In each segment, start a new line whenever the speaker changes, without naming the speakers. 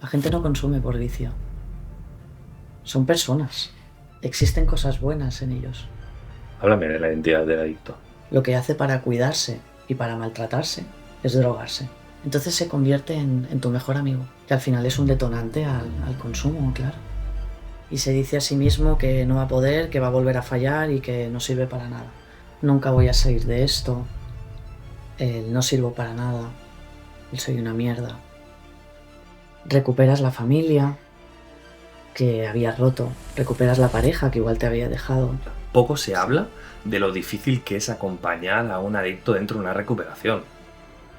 La gente no consume por vicio. Son personas. Existen cosas buenas en ellos.
Háblame de la identidad del adicto.
Lo que hace para cuidarse y para maltratarse es drogarse. Entonces se convierte en tu mejor amigo, que al final es un detonante al consumo, claro. Y se dice a sí mismo que no va a poder, que va a volver a fallar y que no sirve para nada. Nunca voy a salir de esto. No sirvo para nada. Soy una mierda. Recuperas la familia que habías roto. Recuperas la pareja que igual te había dejado.
Poco se habla de lo difícil que es acompañar a un adicto dentro de una recuperación.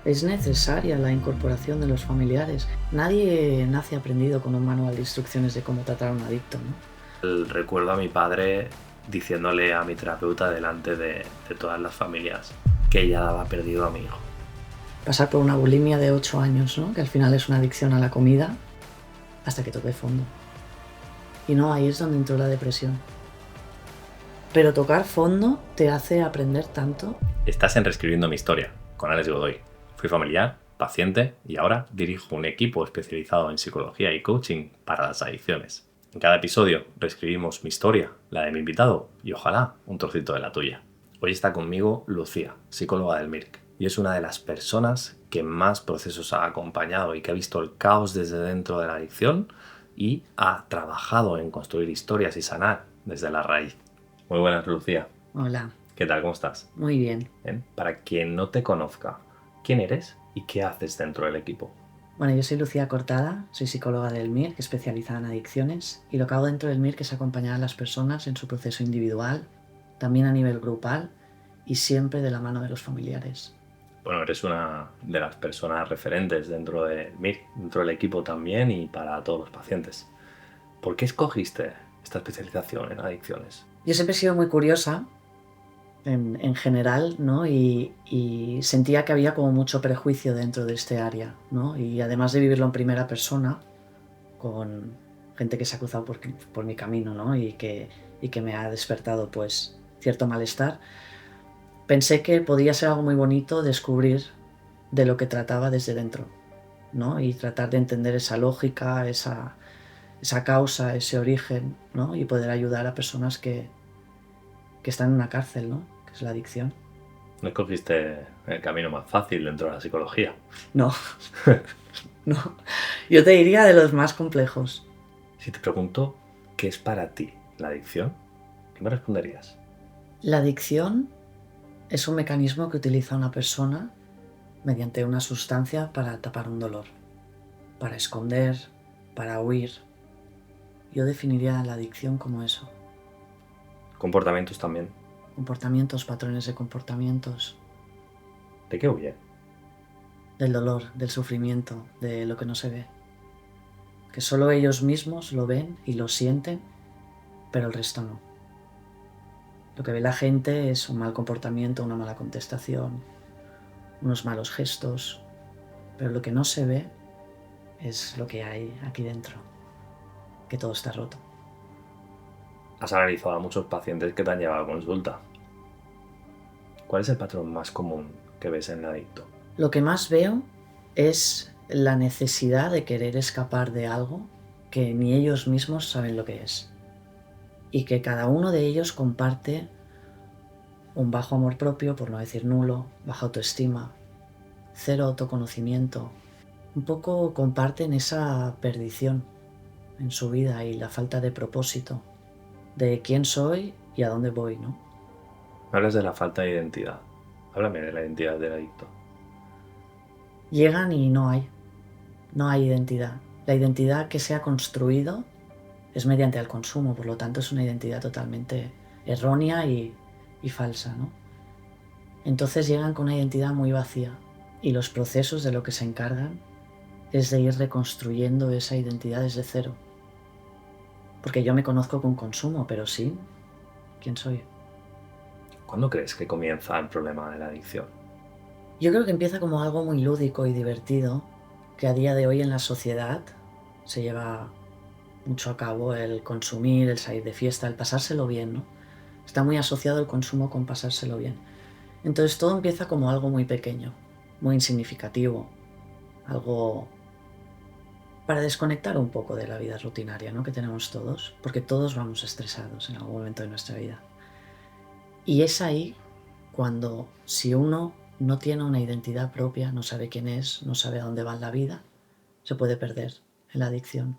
Es necesaria la incorporación de los familiares. Nadie nace aprendido con un manual de instrucciones de cómo tratar a un adicto, ¿no?
Recuerdo a mi padre diciéndole a mi terapeuta delante de todas las familias que ella daba perdido a mi hijo.
Pasar por una bulimia de 8 años, ¿no? Que al final es una adicción a la comida, hasta que toque fondo. Y no, ahí es donde entró la depresión. Pero tocar fondo te hace aprender tanto.
Estás en Reescribiendo mi historia, con Alex Godoy. Fui familiar, paciente y ahora dirijo un equipo especializado en psicología y coaching para las adicciones. En cada episodio reescribimos mi historia, la de mi invitado y ojalá un trocito de la tuya. Hoy está conmigo Lucía, psicóloga del MIRC, y es una de las personas que más procesos ha acompañado y que ha visto el caos desde dentro de la adicción y ha trabajado en construir historias y sanar desde la raíz. Muy buenas, Lucía.
Hola.
¿Qué tal? ¿Cómo estás?
Muy bien.
Bien. Para quien no te conozca, ¿quién eres y qué haces dentro del equipo?
Bueno, yo soy Lucía Cortada, soy psicóloga del MIRC, especializada en adicciones, y lo que hago dentro del MIRC es acompañar a las personas en su proceso individual, también a nivel grupal y siempre de la mano de los familiares.
Bueno, eres una de las personas referentes dentro del MIRC, dentro del equipo también y para todos los pacientes. ¿Por qué escogiste esta especialización en adicciones?
Yo siempre he sido muy curiosa en general, ¿no? Y sentía que había como mucho prejuicio dentro de este área, ¿no? Y además de vivirlo en primera persona, con gente que se ha cruzado por mi camino, ¿no? Y que me ha despertado pues cierto malestar, pensé que podía ser algo muy bonito descubrir de lo que trataba desde dentro, ¿no? Y tratar de entender esa lógica, esa causa, ese origen, ¿no? Y poder ayudar a personas que están en una cárcel, ¿no? Que es la adicción.
No escogiste el camino más fácil dentro de la psicología.
No, no. Yo te diría de los más complejos.
Si te pregunto qué es para ti la adicción, ¿qué me responderías?
La adicción es un mecanismo que utiliza una persona mediante una sustancia para tapar un dolor, para esconder, para huir. Yo definiría la adicción como eso.
Comportamientos también.
Comportamientos, patrones de comportamientos.
¿De qué huye?
Del dolor, del sufrimiento, de lo que no se ve. Que solo ellos mismos lo ven y lo sienten, pero el resto no. Lo que ve la gente es un mal comportamiento, una mala contestación, unos malos gestos, pero lo que no se ve es lo que hay aquí dentro, que todo está roto.
Has analizado a muchos pacientes que te han llevado a consulta. ¿Cuál es el patrón más común que ves en el adicto?
Lo que más veo es la necesidad de querer escapar de algo que ni ellos mismos saben lo que es. Y que cada uno de ellos comparte un bajo amor propio, por no decir nulo, baja autoestima, cero autoconocimiento. Un poco comparten esa perdición en su vida y la falta de propósito, de quién soy y a dónde voy, ¿no?
Hablas de la falta de identidad. Háblame de la identidad del adicto.
Llegan y no hay identidad. La identidad que se ha construido es mediante el consumo, por lo tanto es una identidad totalmente errónea y falsa, ¿no? Entonces llegan con una identidad muy vacía y los procesos de lo que se encargan es de ir reconstruyendo esa identidad desde cero. Porque yo me conozco con consumo, pero sí, ¿quién soy?
¿Cuándo crees que comienza el problema de la adicción?
Yo creo que empieza como algo muy lúdico y divertido, que a día de hoy en la sociedad se lleva mucho a cabo el consumir, el salir de fiesta, el pasárselo bien, ¿no? Está muy asociado el consumo con pasárselo bien. Entonces todo empieza como algo muy pequeño, muy insignificativo, algo para desconectar un poco de la vida rutinaria, ¿no? Que tenemos todos, porque todos vamos estresados en algún momento de nuestra vida. Y es ahí cuando, si uno no tiene una identidad propia, no sabe quién es, no sabe a dónde va en la vida, se puede perder en la adicción.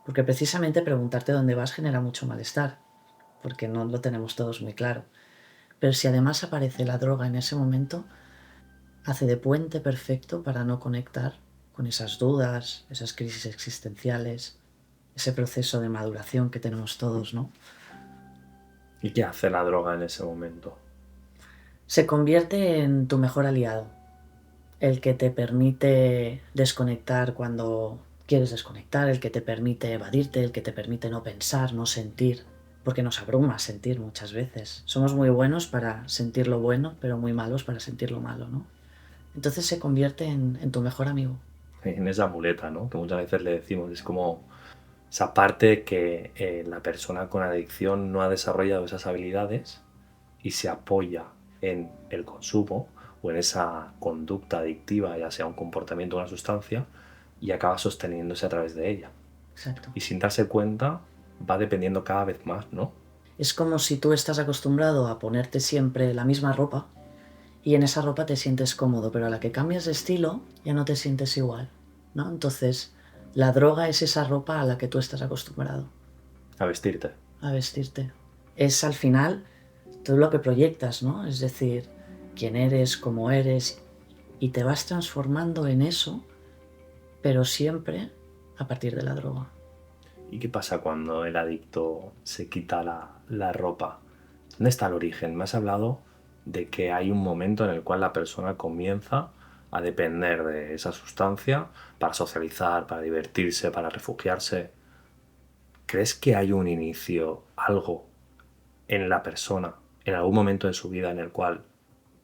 Porque precisamente preguntarte dónde vas genera mucho malestar, porque no lo tenemos todos muy claro. Pero si además aparece la droga en ese momento, hace de puente perfecto para no conectar con esas dudas, esas crisis existenciales, ese proceso de maduración que tenemos todos, ¿no?
¿Y qué hace la droga en ese momento?
Se convierte en tu mejor aliado, el que te permite desconectar cuando quieres desconectar, el que te permite evadirte, el que te permite no pensar, no sentir, porque nos abruma sentir muchas veces. Somos muy buenos para sentir lo bueno, pero muy malos para sentir lo malo, ¿no? Entonces se convierte en tu mejor amigo.
En esa muleta, ¿no? Que muchas veces le decimos, es como esa parte que la persona con adicción no ha desarrollado esas habilidades y se apoya en el consumo o en esa conducta adictiva, ya sea un comportamiento o una sustancia, y acaba sosteniéndose a través de ella.
Exacto.
Y sin darse cuenta, va dependiendo cada vez más, ¿no?
Es como si tú estás acostumbrado a ponerte siempre la misma ropa y en esa ropa te sientes cómodo, pero a la que cambias de estilo ya no te sientes igual, ¿no? Entonces, la droga es esa ropa a la que tú estás acostumbrado
A vestirte.
a vestirte. Es al final todo lo que proyectas, ¿no? Es decir, quién eres, cómo eres, y te vas transformando en eso, pero siempre a partir de la droga.
¿Y qué pasa cuando el adicto se quita la ropa? ¿Dónde está el origen? Me has hablado de que hay un momento en el cual la persona comienza a depender de esa sustancia para socializar, para divertirse, para refugiarse. ¿Crees que hay un inicio, algo en la persona, en algún momento de su vida en el cual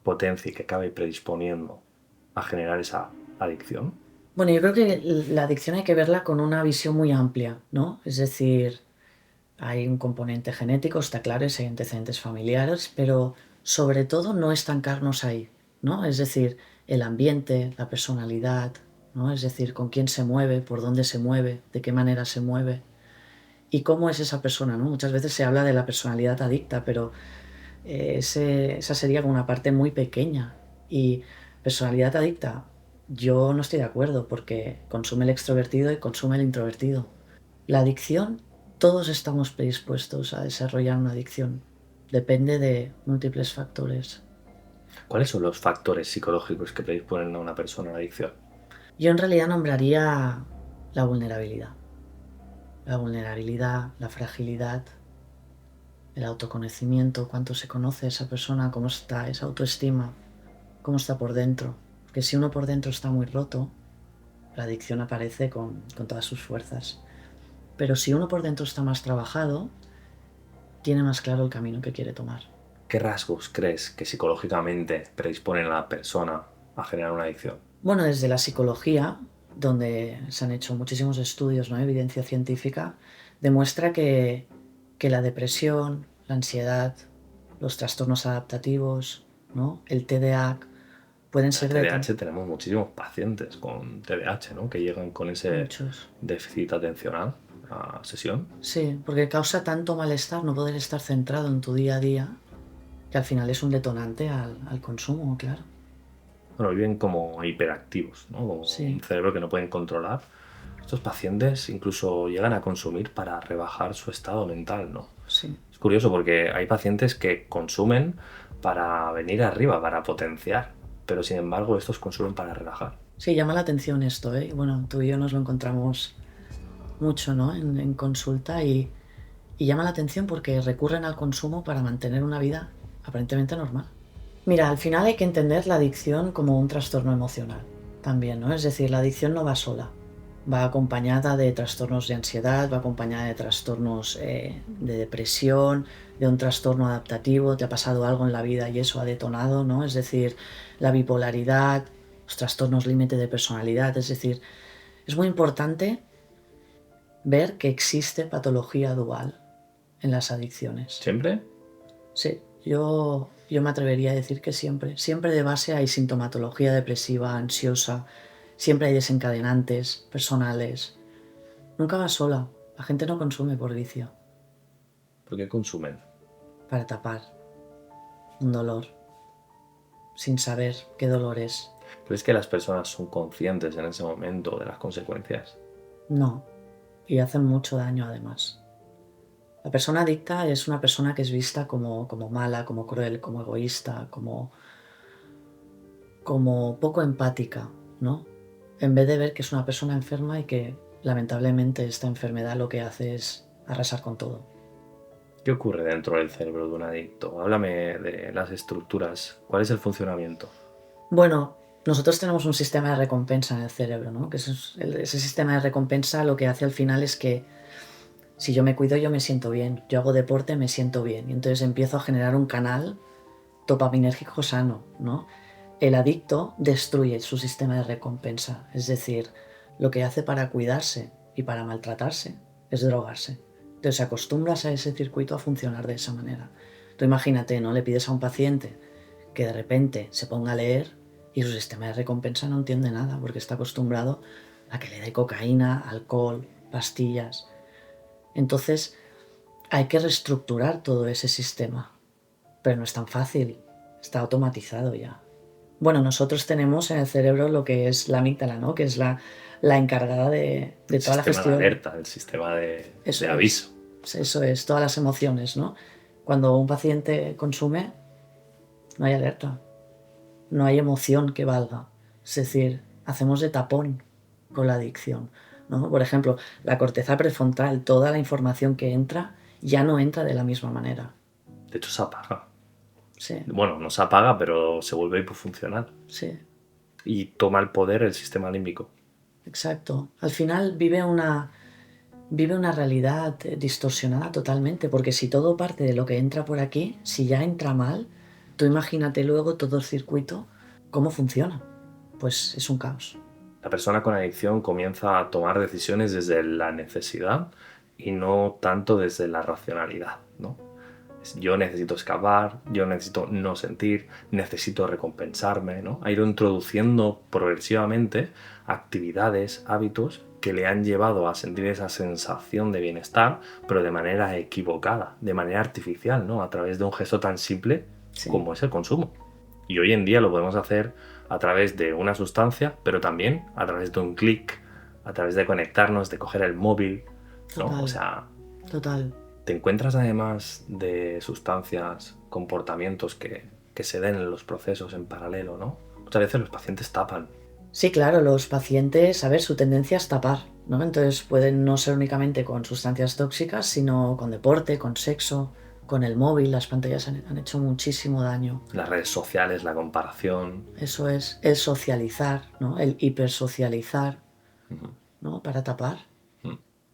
potencie, que acabe predisponiendo a generar esa adicción?
Bueno, yo creo que la adicción hay que verla con una visión muy amplia, ¿no? Es decir, hay un componente genético, está claro, y hay antecedentes familiares, pero sobre todo no estancarnos ahí, ¿no? Es decir, el ambiente, la personalidad, ¿no? Es decir, con quién se mueve, por dónde se mueve, de qué manera se mueve y cómo es esa persona, ¿no? Muchas veces se habla de la personalidad adicta, pero esa sería como una parte muy pequeña. Y personalidad adicta, yo no estoy de acuerdo porque consume el extrovertido y consume el introvertido. La adicción, todos estamos predispuestos a desarrollar una adicción. Depende de múltiples factores.
¿Cuáles son los factores psicológicos que predisponen a una persona a la adicción?
Yo en realidad nombraría la vulnerabilidad. La vulnerabilidad, la fragilidad, el autoconocimiento, cuánto se conoce esa persona, cómo está esa autoestima, cómo está por dentro. Porque si uno por dentro está muy roto, la adicción aparece con todas sus fuerzas. Pero si uno por dentro está más trabajado, tiene más claro el camino que quiere tomar.
¿Qué rasgos crees que psicológicamente predisponen a la persona a generar una adicción?
Bueno, desde la psicología, donde se han hecho muchísimos estudios, ¿no? Evidencia científica, demuestra que la depresión, la ansiedad, los trastornos adaptativos, ¿no? El TDAH, pueden
En
ser
el TDAH tenemos muchísimos pacientes con TDAH, ¿no? Que llegan con ese
muchos.
déficit atencional a sesión.
Sí, porque causa tanto malestar no poder estar centrado en tu día a día, que al final es un detonante al consumo, claro.
Bueno, viven como hiperactivos, ¿no? Como
Sí.
un cerebro que no pueden controlar. Estos pacientes incluso llegan a consumir para rebajar su estado mental, ¿no?
Sí.
Es curioso porque hay pacientes que consumen para venir arriba, para potenciar, pero sin embargo estos consumen para relajar.
Sí, llama la atención esto, ¿eh? Bueno, tú y yo nos lo encontramos mucho, ¿no? En consulta y llama la atención porque recurren al consumo para mantener una vida aparentemente normal. Mira, al final hay que entender la adicción como un trastorno emocional también, ¿no? Es decir, la adicción no va sola, va acompañada de trastornos de ansiedad, va acompañada de trastornos de depresión, de un trastorno adaptativo, te ha pasado algo en la vida y eso ha detonado, ¿no? Es decir, la bipolaridad, los trastornos límite de personalidad, es decir, es muy importante ver que existe patología dual en las adicciones.
¿Siempre?
Sí, yo me atrevería a decir que siempre de base hay sintomatología depresiva, ansiosa, siempre hay desencadenantes personales, Nunca va sola. La gente no consume por vicio,
¿Por qué consumen?
para tapar un dolor, sin saber qué dolor es.
¿Crees que las personas son conscientes en ese momento de las consecuencias?
No, y hacen mucho daño además. La persona adicta es una persona que es vista como mala, como cruel, como egoísta, como poco empática, ¿no? En vez de ver que es una persona enferma y que lamentablemente esta enfermedad lo que hace es arrasar con todo.
¿Qué ocurre dentro del cerebro de un adicto? Háblame de las estructuras. ¿Cuál es el funcionamiento?
Bueno, nosotros tenemos un sistema de recompensa en el cerebro, ¿no? Que ese sistema de recompensa lo que hace al final es que si yo me cuido yo me siento bien, yo hago deporte me siento bien y entonces empiezo a generar un canal dopaminérgico sano, ¿no? El adicto destruye su sistema de recompensa, es decir, lo que hace para cuidarse y para maltratarse es drogarse. Entonces acostumbras a ese circuito a funcionar de esa manera. Tú imagínate, ¿no? Le pides a un paciente que de repente se ponga a leer y su sistema de recompensa no entiende nada porque está acostumbrado a que le dé cocaína, alcohol, pastillas. Entonces hay que reestructurar todo ese sistema, pero no es tan fácil, está automatizado ya. Bueno, nosotros tenemos en el cerebro lo que es la amígdala, ¿no? Que es la encargada de
El
toda la
sistema de
gestión.
alerta, el sistema de
Eso
aviso.
eso es, todas las emociones, ¿no? Cuando un paciente consume, no hay alerta, no hay emoción que valga. Es decir, hacemos de tapón con la adicción, ¿no? Por ejemplo, la corteza prefrontal, toda la información que entra, ya no entra de la misma manera.
De hecho, se apaga.
Sí,
Bueno, no se apaga, pero se vuelve hipofuncional.
sí,
Y toma el poder el sistema límbico.
exacto. Al final vive una realidad distorsionada totalmente, porque si todo parte de lo que entra por aquí, si ya entra mal, tú imagínate luego todo el circuito, cómo funciona. Pues es un caos.
La persona con adicción comienza a tomar decisiones desde la necesidad y no tanto desde la racionalidad, ¿no? Yo necesito escapar, yo necesito no sentir, necesito recompensarme, ¿no? Ha ido introduciendo progresivamente actividades, hábitos que le han llevado a sentir esa sensación de bienestar, pero de manera equivocada, de manera artificial, ¿no? A través de un gesto tan simple
Sí,
como es el consumo. Y hoy en día lo podemos hacer a través de una sustancia, pero también a través de un clic, a través de conectarnos, de coger el móvil, ¿no?
total,
O sea,
total.
te encuentras además de sustancias, comportamientos que se den en los procesos en paralelo, ¿no? Muchas veces los pacientes tapan.
Sí, claro, los pacientes, a ver, su tendencia es tapar, ¿no? Entonces pueden no ser únicamente con sustancias tóxicas, sino con deporte, con sexo, con el móvil. Las pantallas han hecho muchísimo daño.
Las redes sociales, la comparación.
Eso es el socializar, ¿no? El hipersocializar, ¿no? Para tapar.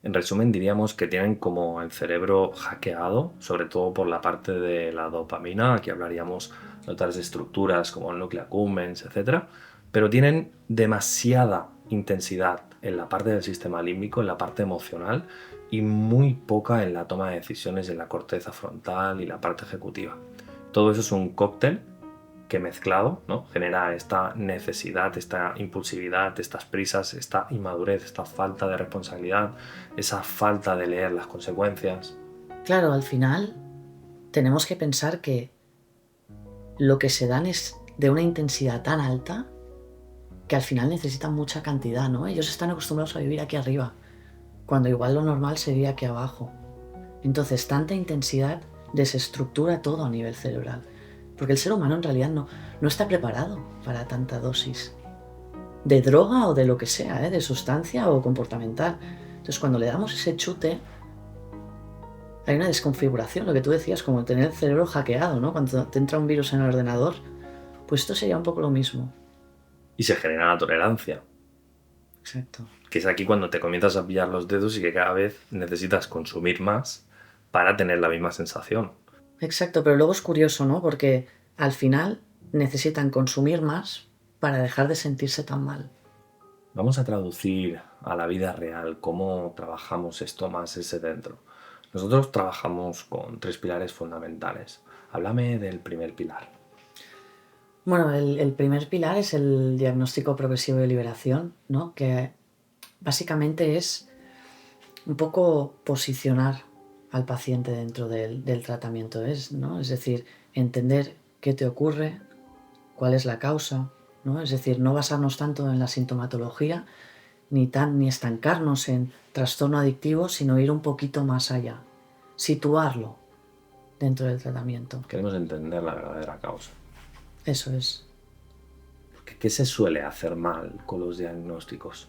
En resumen, diríamos que tienen como el cerebro hackeado, sobre todo por la parte de la dopamina. Aquí hablaríamos de otras estructuras como el núcleo accumbens, etc. Pero tienen demasiada intensidad en la parte del sistema límbico, en la parte emocional, y muy poca en la toma de decisiones en la corteza frontal y la parte ejecutiva. Todo eso es un cóctel que mezclado, ¿no? Genera esta necesidad, esta impulsividad, estas prisas, esta inmadurez, esta falta de responsabilidad, esa falta de leer las consecuencias.
Claro, al final tenemos que pensar que lo que se dan es de una intensidad tan alta que al final necesitan mucha cantidad, ¿no? Ellos están acostumbrados a vivir aquí arriba, cuando igual lo normal sería aquí abajo. Entonces, tanta intensidad desestructura todo a nivel cerebral. Porque el ser humano en realidad no está preparado para tanta dosis. De droga o de lo que sea, de sustancia o comportamental. Entonces, cuando le damos ese chute, hay una desconfiguración, lo que tú decías, como tener el cerebro hackeado, ¿no? Cuando te entra un virus en el ordenador, pues esto sería un poco lo mismo.
Y se genera la tolerancia,
Exacto.
que es aquí cuando te comienzas a pillar los dedos y que cada vez necesitas consumir más para tener la misma sensación.
Exacto, pero luego es curioso, ¿no? Porque al final necesitan consumir más para dejar de sentirse tan mal.
Vamos a traducir a la vida real cómo trabajamos esto más ese dentro. Nosotros trabajamos con 3 pilares fundamentales. Háblame del primer pilar.
Bueno, el primer pilar es el diagnóstico progresivo de liberación, ¿no? Que básicamente es un poco posicionar al paciente dentro del tratamiento, ¿no? Es decir, entender qué te ocurre, cuál es la causa, ¿no? Es decir, no basarnos tanto en la sintomatología ni estancarnos en trastorno adictivo, sino ir un poquito más allá, situarlo dentro del tratamiento.
Queremos entender la verdadera causa.
Eso es.
¿Qué se suele hacer mal con los diagnósticos?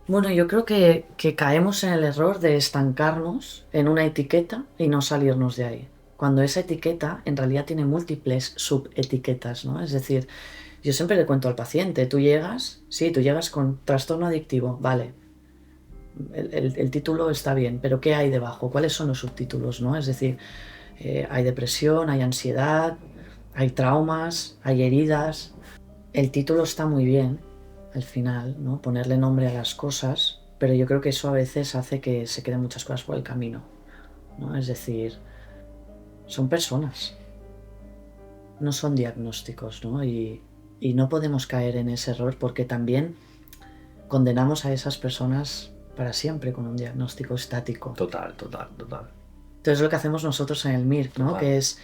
Bueno, yo creo que caemos en el error de estancarnos en una etiqueta y no salirnos de ahí. Cuando esa etiqueta en realidad tiene múltiples subetiquetas, ¿no? Es decir, yo siempre le cuento al paciente, tú llegas con trastorno adictivo, vale, el título está bien, pero ¿qué hay debajo? ¿Cuáles son los subtítulos, no? Es decir, hay depresión, hay ansiedad, hay traumas, hay heridas. El título está muy bien, al final, ¿no? Ponerle nombre a las cosas, pero yo creo que eso a veces hace que se queden muchas cosas por el camino, ¿no? Es decir, son personas, no son diagnósticos, ¿no? Y no podemos caer en ese error porque también condenamos a esas personas para siempre con un diagnóstico estático.
Total.
Entonces lo que hacemos nosotros en el MIRC, ¿no?
Total.
Que es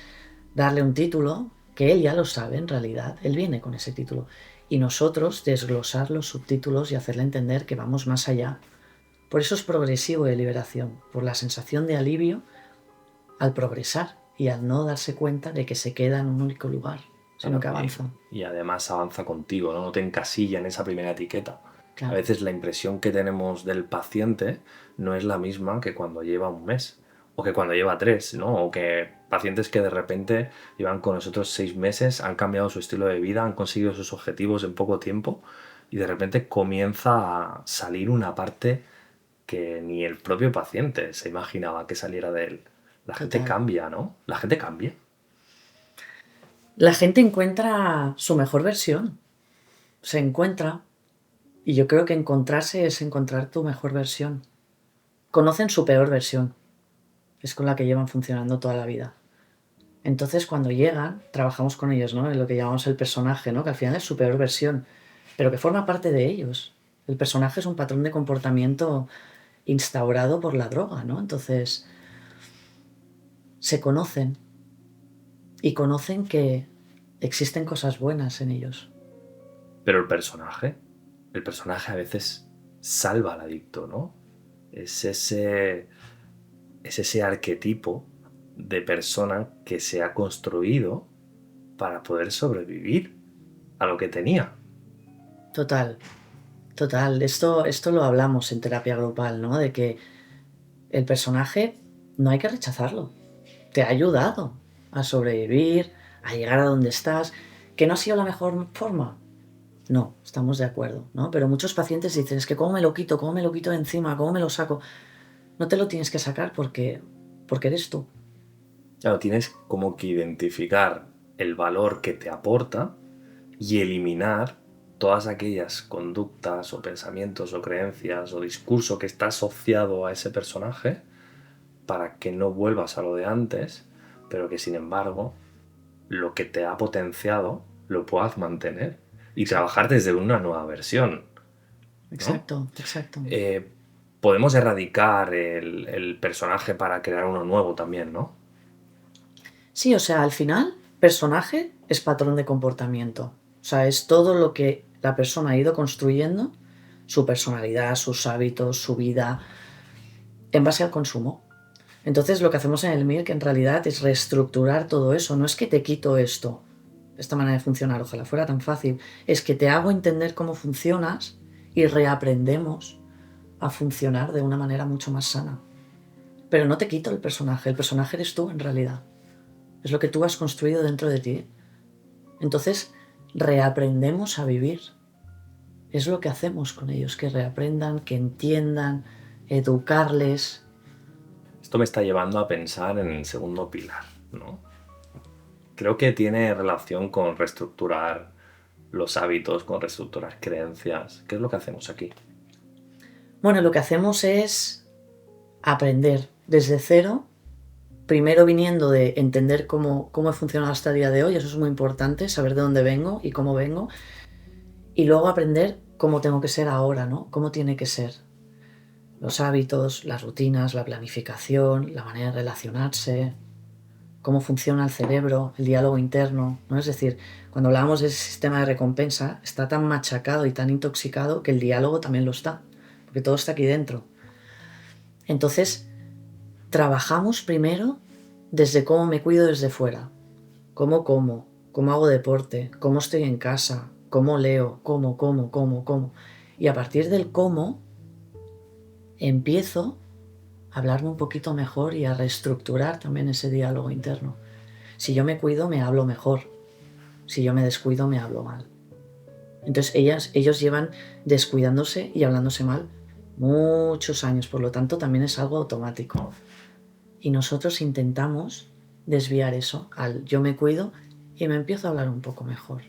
darle un título, que él ya lo sabe en realidad, él viene con ese título, y nosotros desglosar los subtítulos y hacerle entender que vamos más allá. Por eso es progresivo de liberación, por la sensación de alivio al progresar y al no darse cuenta de que se queda en un único lugar, sino que avanza.
Y además avanza contigo, ¿no? No te encasilla en esa primera etiqueta.
Claro.
A veces la impresión que tenemos del paciente no es la misma que cuando lleva un mes o que cuando lleva 3, ¿no? O que pacientes que de repente llevan con nosotros 6 meses, han cambiado su estilo de vida, han conseguido sus objetivos en poco tiempo y de repente comienza a salir una parte que ni el propio paciente se imaginaba que saliera de él. La gente
Total.
cambia, ¿no? La gente cambia.
La gente encuentra su mejor versión, se encuentra, y yo creo que encontrarse es encontrar tu mejor versión. Conocen su peor versión, es con la que llevan funcionando toda la vida. Entonces cuando llegan, trabajamos con ellos, ¿no? En lo que llamamos el personaje, ¿no? Que al final es su peor versión, pero que forma parte de ellos. El personaje es un patrón de comportamiento instaurado por la droga, ¿no? Entonces se conocen y conocen que existen cosas buenas en ellos.
Pero el personaje a veces salva al adicto, ¿no? Es ese arquetipo de persona que se ha construido para poder sobrevivir a lo que tenía.
Total. Esto lo hablamos en terapia grupal, ¿no? De que el personaje no hay que rechazarlo. Te ha ayudado a sobrevivir, a llegar a donde estás. ¿Que no ha sido la mejor forma? No, estamos de acuerdo, ¿no? Pero muchos pacientes dicen, es que ¿cómo me lo quito? ¿Cómo me lo quito de encima? ¿Cómo me lo saco? No te lo tienes que sacar porque eres tú.
Claro, tienes como que identificar el valor que te aporta y eliminar todas aquellas conductas o pensamientos o creencias o discurso que está asociado a ese personaje para que no vuelvas a lo de antes, pero que sin embargo lo que te ha potenciado lo puedas mantener y trabajar desde una nueva versión, ¿no?
Exacto.
Podemos erradicar el personaje para crear uno nuevo también, ¿no?
Sí, o sea, al final, personaje es patrón de comportamiento. O sea, es todo lo que la persona ha ido construyendo, su personalidad, sus hábitos, su vida, en base al consumo. Entonces lo que hacemos en el MIRC en realidad es reestructurar todo eso. No es que te quito esto, esta manera de funcionar, ojalá fuera tan fácil. Es que te hago entender cómo funcionas y reaprendemos a funcionar de una manera mucho más sana. Pero no te quito el personaje eres tú en realidad. Es lo que tú has construido dentro de ti. Entonces reaprendemos a vivir. Es lo que hacemos con ellos, que reaprendan, que entiendan, educarles.
Esto me está llevando a pensar en el segundo pilar, ¿no? Creo que tiene relación con reestructurar los hábitos, con reestructurar creencias. ¿Qué es lo que hacemos aquí?
Bueno, lo que hacemos es aprender desde cero, primero viniendo de entender cómo he funcionado hasta el día de hoy, eso es muy importante, saber de dónde vengo y cómo vengo, y luego aprender cómo tengo que ser ahora, ¿no? Cómo tiene que ser. los hábitos, las rutinas, la planificación, la manera de relacionarse, cómo funciona el cerebro, el diálogo interno, ¿no? Es decir, cuando hablábamos de ese sistema de recompensa, está tan machacado y tan intoxicado que el diálogo también lo está, porque todo está aquí dentro. Entonces, trabajamos primero desde cómo me cuido desde fuera, cómo como, cómo hago deporte, cómo estoy en casa, cómo leo, cómo. Y a partir del cómo, empiezo a hablarme un poquito mejor y a reestructurar también ese diálogo interno. Si yo me cuido, me hablo mejor. Si yo me descuido, me hablo mal. Entonces ellos llevan descuidándose y hablándose mal muchos años, por lo tanto también es algo automático. Y nosotros intentamos desviar eso al yo me cuido y me empiezo a hablar un poco mejor.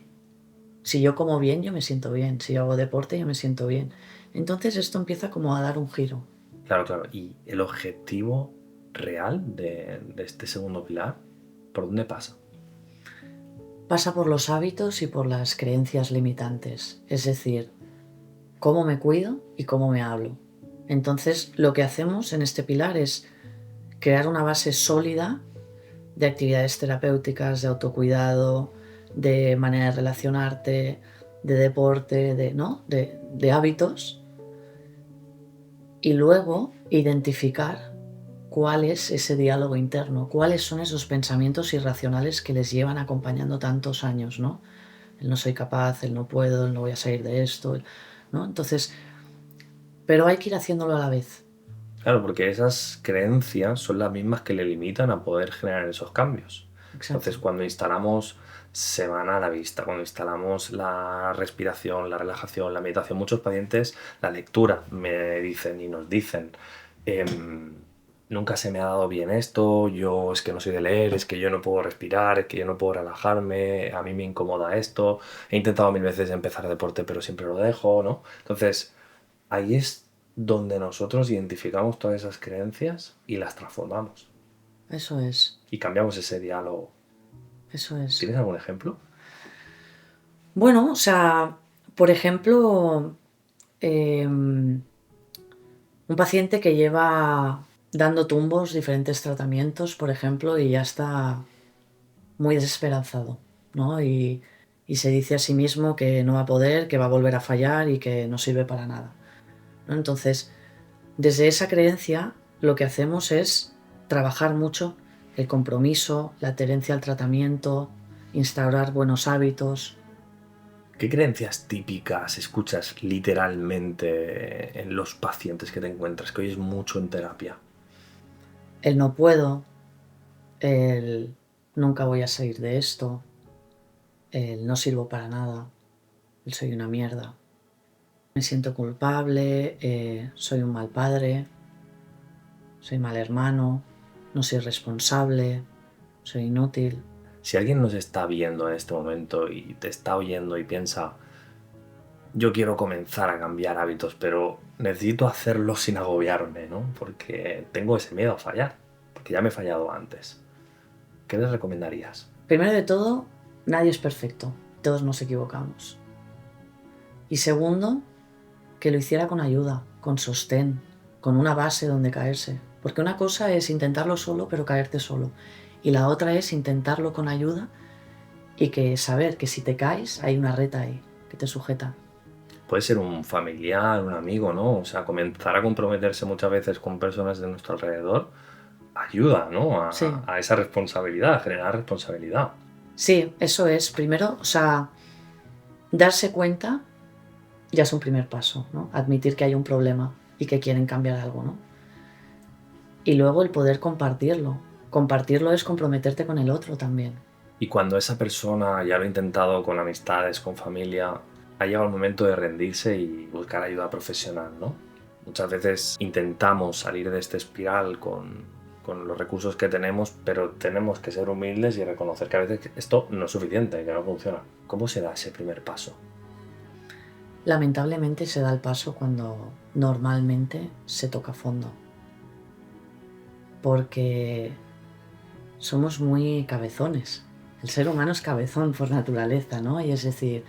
Si yo como bien, yo me siento bien. Si yo hago deporte, yo me siento bien. Entonces esto empieza como a dar un giro.
Claro. ¿Y el objetivo real de este segundo pilar, por dónde pasa?
Pasa por los hábitos y por las creencias limitantes. Es decir, cómo me cuido y cómo me hablo. Entonces lo que hacemos en este pilar es crear una base sólida de actividades terapéuticas, de autocuidado, de manera de relacionarte, de deporte, de hábitos, y luego identificar cuál es ese diálogo interno, cuáles son esos pensamientos irracionales que les llevan acompañando tantos años, ¿no? El no soy capaz, el no puedo, el no voy a salir de esto, ¿no? Entonces, pero hay que ir haciéndolo a la vez.
Claro, porque esas creencias son las mismas que le limitan a poder generar esos cambios.
Exacto.
Entonces, cuando instalamos semana a la vista, cuando instalamos la respiración, la relajación, la meditación, muchos pacientes, la lectura, me dicen y nos dicen, nunca se me ha dado bien esto, yo es que no soy de leer, es que yo no puedo respirar, es que yo no puedo relajarme, a mí me incomoda esto, he intentado 1000 veces empezar deporte pero siempre lo dejo, ¿no? Entonces, ahí es donde nosotros identificamos todas esas creencias y las transformamos.
Eso es.
Y cambiamos ese diálogo.
Eso es.
¿Tienes algún ejemplo?
Bueno, o sea, por ejemplo, un paciente que lleva dando tumbos diferentes tratamientos, por ejemplo, y ya está muy desesperanzado, ¿no? Y se dice a sí mismo que no va a poder, que va a volver a fallar y que no sirve para nada, ¿no? Entonces, desde esa creencia, lo que hacemos es trabajar mucho el compromiso, la adherencia al tratamiento, instaurar buenos hábitos.
¿Qué creencias típicas escuchas literalmente en los pacientes que te encuentras, que oyes mucho en terapia?
El no puedo, el nunca voy a salir de esto, el no sirvo para nada, el soy una mierda. Me siento culpable, soy un mal padre, soy mal hermano, no soy responsable, soy inútil.
Si alguien nos está viendo en este momento y te está oyendo y piensa, yo quiero comenzar a cambiar hábitos, pero necesito hacerlo sin agobiarme, ¿no? Porque tengo ese miedo a fallar, porque ya me he fallado antes. ¿Qué les recomendarías?
Primero de todo, nadie es perfecto, todos nos equivocamos. Y segundo, que lo hiciera con ayuda, con sostén, con una base donde caerse. Porque una cosa es intentarlo solo, pero caerte solo. Y la otra es intentarlo con ayuda y que saber que si te caes hay una red ahí que te sujeta.
Puede ser un familiar, un amigo, ¿no? O sea, comenzar a comprometerse muchas veces con personas de nuestro alrededor ayuda, ¿no?
Sí.
A esa responsabilidad, a generar responsabilidad.
Sí, eso es. Primero, o sea, darse cuenta ya es un primer paso, ¿no? Admitir que hay un problema y que quieren cambiar algo, ¿no? Y luego el poder compartirlo. Compartirlo es comprometerte con el otro también.
Y cuando esa persona ya lo ha intentado con amistades, con familia, ha llegado el momento de rendirse y buscar ayuda profesional, ¿no? Muchas veces intentamos salir de esta espiral con los recursos que tenemos, pero tenemos que ser humildes y reconocer que a veces esto no es suficiente, que no funciona. ¿Cómo se da ese primer paso?
Lamentablemente se da el paso cuando normalmente se toca fondo. Porque somos muy cabezones. El ser humano es cabezón por naturaleza, ¿no? Y es decir,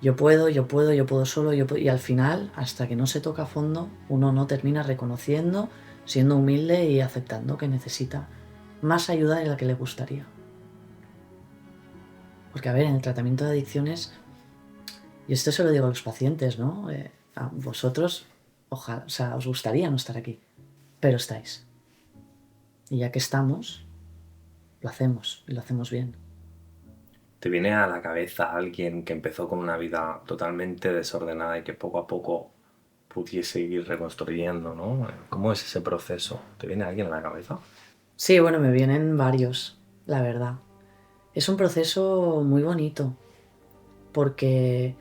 yo puedo solo, y al final, hasta que no se toca a fondo, uno no termina reconociendo, siendo humilde y aceptando que necesita más ayuda de la que le gustaría. Porque, a ver, en el tratamiento de adicciones, y esto se lo digo a los pacientes, ¿no? A vosotros, ojalá, o sea, os gustaría no estar aquí, pero estáis. Y ya que estamos, lo hacemos, y lo hacemos bien.
¿Te viene a la cabeza alguien que empezó con una vida totalmente desordenada y que poco a poco pudiese ir reconstruyendo, ¿no? ¿Cómo es ese proceso? ¿Te viene alguien a la cabeza?
Sí, bueno, me vienen varios, la verdad. Es un proceso muy bonito, porque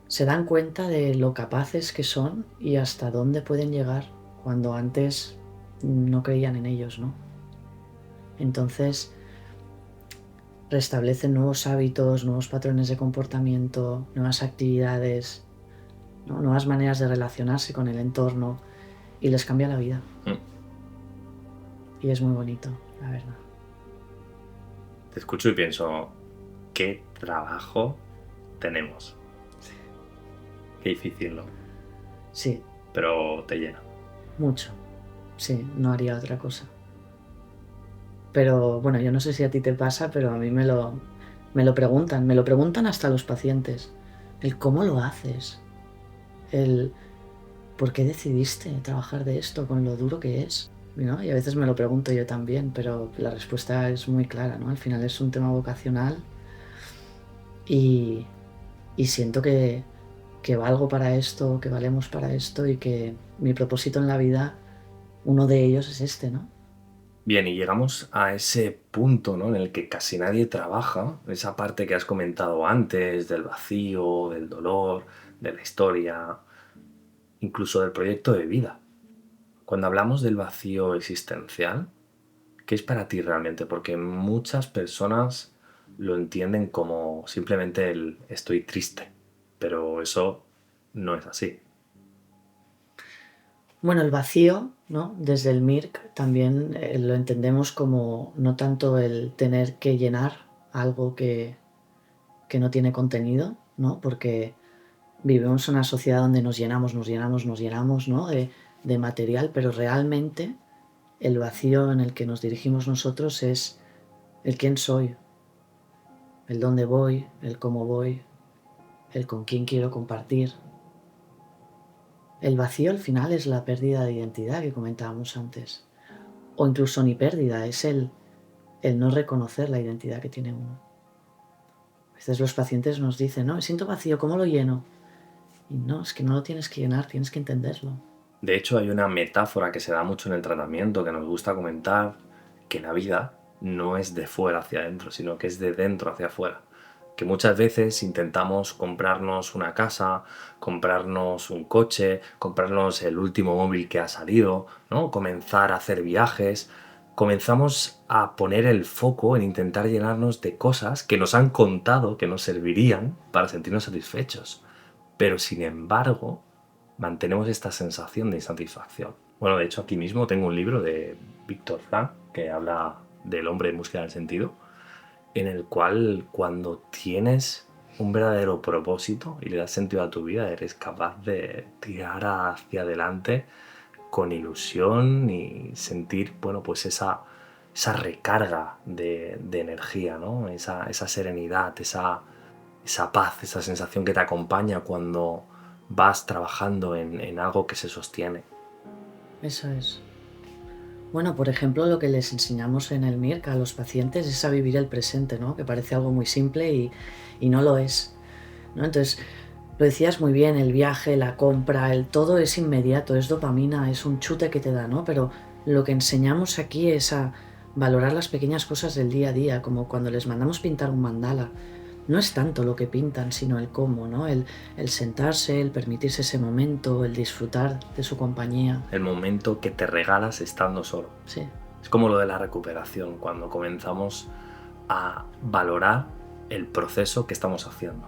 se dan cuenta de lo capaces que son y hasta dónde pueden llegar cuando antes no creían en ellos, ¿no? Entonces restablecen nuevos hábitos, nuevos patrones de comportamiento, nuevas actividades, ¿no? Nuevas maneras de relacionarse con el entorno y les cambia la vida. Y es muy bonito, la verdad.
Te escucho y pienso, ¿qué trabajo tenemos? Qué difícil, ¿no?
Sí.
Pero te llena.
Mucho. Sí, no haría otra cosa. Pero bueno, yo no sé si a ti te pasa, pero a mí me lo preguntan hasta los pacientes. El cómo lo haces, el por qué decidiste trabajar de esto con lo duro que es, ¿no? Y a veces me lo pregunto yo también, pero la respuesta es muy clara, ¿no? Al final es un tema vocacional y siento que valgo para esto, que valemos para esto y que mi propósito en la vida, uno de ellos es este, ¿no?
Bien, y llegamos a ese punto, ¿no? En el que casi nadie trabaja, esa parte que has comentado antes, del vacío, del dolor, de la historia, incluso del proyecto de vida. Cuando hablamos del vacío existencial, ¿qué es para ti realmente? Porque muchas personas lo entienden como simplemente el estoy triste, pero eso no es así.
Bueno, el vacío, ¿no? Desde el MIRC también lo entendemos como no tanto el tener que llenar algo que no tiene contenido, ¿no? Porque vivimos en una sociedad donde nos llenamos, ¿no? De material, pero realmente el vacío en el que nos dirigimos nosotros es el quién soy, el dónde voy, el cómo voy, el con quién quiero compartir. El vacío al final es la pérdida de identidad que comentábamos antes. O incluso ni pérdida, es el no reconocer la identidad que tiene uno. A veces los pacientes nos dicen, no, me siento vacío, ¿cómo lo lleno? Y no, es que no lo tienes que llenar, tienes que entenderlo.
De hecho, hay una metáfora que se da mucho en el tratamiento que nos gusta comentar, que la vida no es de fuera hacia adentro, sino que es de dentro hacia afuera. Que muchas veces intentamos comprarnos una casa, comprarnos un coche, comprarnos el último móvil que ha salido, ¿no? Comenzar a hacer viajes. Comenzamos a poner el foco en intentar llenarnos de cosas que nos han contado que nos servirían para sentirnos satisfechos. Pero sin embargo, mantenemos esta sensación de insatisfacción. Bueno, de hecho aquí mismo tengo un libro de Viktor Frankl que habla del hombre en búsqueda del sentido, en el cual cuando tienes un verdadero propósito y le das sentido a tu vida, eres capaz de tirar hacia adelante con ilusión y sentir, bueno, pues esa recarga de energía, ¿no? Esa serenidad, esa paz, esa sensación que te acompaña cuando vas trabajando en algo que se sostiene.
Eso es. Bueno, por ejemplo, lo que les enseñamos en el MIRC a los pacientes es a vivir el presente, ¿no? Que parece algo muy simple y no lo es, ¿no? Entonces, lo decías muy bien, el viaje, la compra, el todo es inmediato, es dopamina, es un chute que te da, ¿no? Pero lo que enseñamos aquí es a valorar las pequeñas cosas del día a día, como cuando les mandamos pintar un mandala. No es tanto lo que pintan, sino el cómo, ¿no? El sentarse, el permitirse ese momento, el disfrutar de su compañía.
El momento que te regalas estando solo.
Sí.
Es como lo de la recuperación, cuando comenzamos a valorar el proceso que estamos haciendo.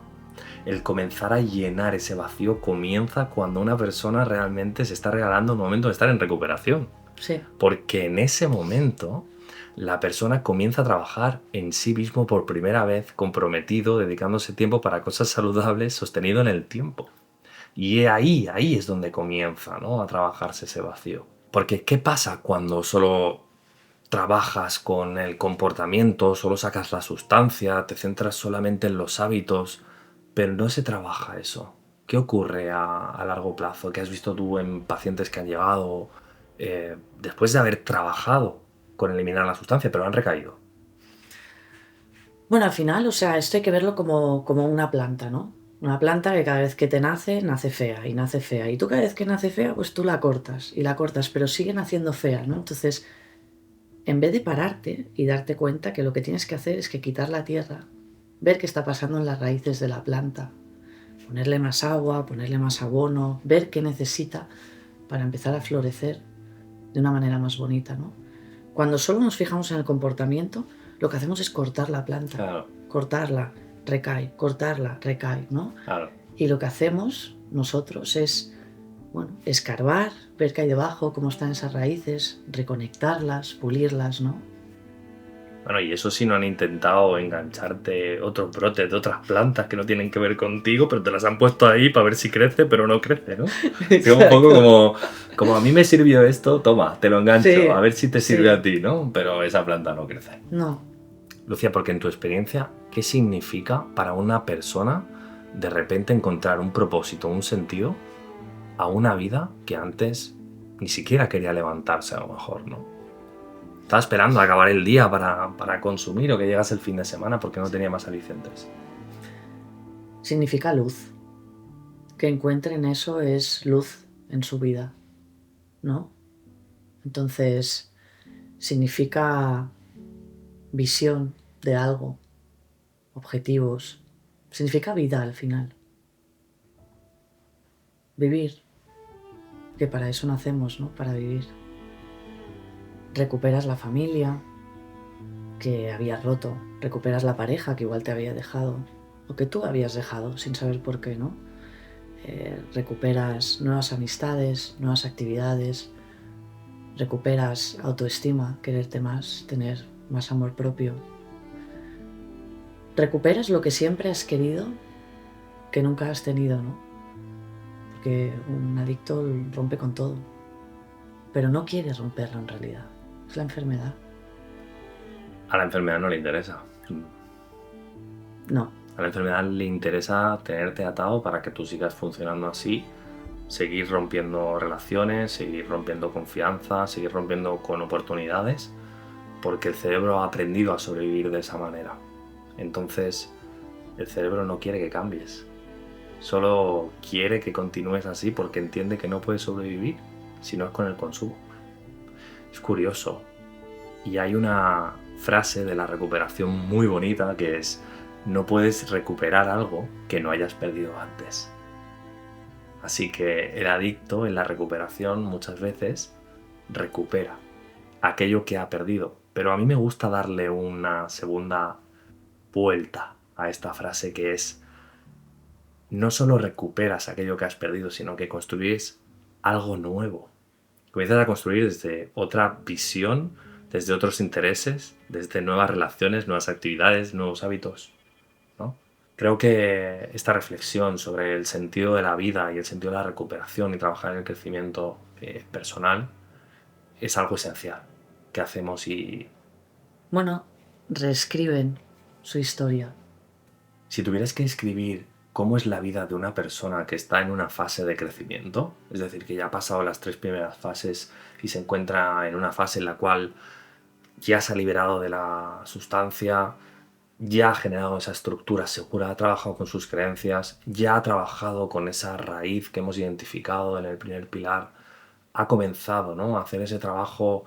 El comenzar a llenar ese vacío comienza cuando una persona realmente se está regalando un momento de estar en recuperación.
Sí.
Porque en ese momento la persona comienza a trabajar en sí mismo por primera vez, comprometido, dedicándose tiempo para cosas saludables, sostenido en el tiempo. Y ahí es donde comienza, ¿no?, a trabajarse ese vacío. Porque ¿qué pasa cuando solo trabajas con el comportamiento, solo sacas la sustancia, te centras solamente en los hábitos, pero no se trabaja eso? ¿Qué ocurre a largo plazo? ¿Qué has visto tú en pacientes que han llegado después de haber trabajado con eliminar la sustancia, pero han recaído?
Bueno, al final, o sea, esto hay que verlo como una planta, ¿no? Una planta que cada vez que te nace, nace fea y nace fea. Y tú cada vez que nace fea, pues tú la cortas y la cortas, pero sigue naciendo fea, ¿no? Entonces, en vez de pararte y darte cuenta que lo que tienes que hacer es que quitar la tierra, ver qué está pasando en las raíces de la planta, ponerle más agua, ponerle más abono, ver qué necesita para empezar a florecer de una manera más bonita, ¿no? Cuando solo nos fijamos en el comportamiento, lo que hacemos es cortar la planta,
Claro,
cortarla, cortarla, recae, ¿no?
claro.
Y lo que hacemos nosotros es, bueno, escarbar, ver qué hay debajo, cómo están esas raíces, reconectarlas, pulirlas, ¿no?
Bueno, y eso sí, no han intentado engancharte otros brotes de otras plantas que no tienen que ver contigo, pero te las han puesto ahí para ver si crece, pero no crece, ¿no? Es un poco como a mí me sirvió esto, toma, te lo engancho,
Sí,
a ver si te
sí.
sirve a ti, ¿no? Pero esa planta no crece.
No.
Lucía, porque en tu experiencia, ¿qué significa para una persona de repente encontrar un propósito, un sentido a una vida que antes ni siquiera quería levantarse, a lo mejor, ¿no? Estaba esperando a acabar el día para consumir, o que llegase el fin de semana porque no tenía más alicientes.
Significa luz. Que encuentren eso es luz en su vida, ¿no? Entonces, significa visión de algo, objetivos. Significa vida al final. Vivir, que para eso nacemos, ¿no? Para vivir. Recuperas la familia que habías roto, recuperas la pareja que igual te había dejado, o que tú habías dejado sin saber por qué, ¿no? Recuperas nuevas amistades, nuevas actividades, recuperas autoestima, quererte más, tener más amor propio. Recuperas lo que siempre has querido, que nunca has tenido, ¿no? Porque un adicto rompe con todo, pero no quiere romperlo en realidad. Es la enfermedad.
A la enfermedad no le interesa.
No.
A la enfermedad le interesa tenerte atado para que tú sigas funcionando así, seguir rompiendo relaciones, seguir rompiendo confianza, seguir rompiendo con oportunidades, porque el cerebro ha aprendido a sobrevivir de esa manera. Entonces, el cerebro no quiere que cambies. Solo quiere que continúes así porque entiende que no puedes sobrevivir si no es con el consumo. Es curioso. Y hay una frase de la recuperación muy bonita que es: no puedes recuperar algo que no hayas perdido antes. Así que el adicto en la recuperación muchas veces recupera aquello que ha perdido. Pero a mí me gusta darle una segunda vuelta a esta frase, que es: no solo recuperas aquello que has perdido, sino que construyes algo nuevo. Comienzas a construir desde otra visión, desde otros intereses, desde nuevas relaciones, nuevas actividades, nuevos hábitos, ¿no? Creo que esta reflexión sobre el sentido de la vida y el sentido de la recuperación y trabajar en el crecimiento personal es algo esencial que hacemos. Y
Bueno, reescriben su historia.
si tuvieras que escribir cómo es la vida de una persona que está en una fase de crecimiento, es decir, que ya ha pasado las 3 primeras fases y se encuentra en una fase en la cual ya se ha liberado de la sustancia, ya ha generado esa estructura segura, ha trabajado con sus creencias, ya ha trabajado con esa raíz que hemos identificado en el primer pilar, ha comenzado, ¿no?, a hacer ese trabajo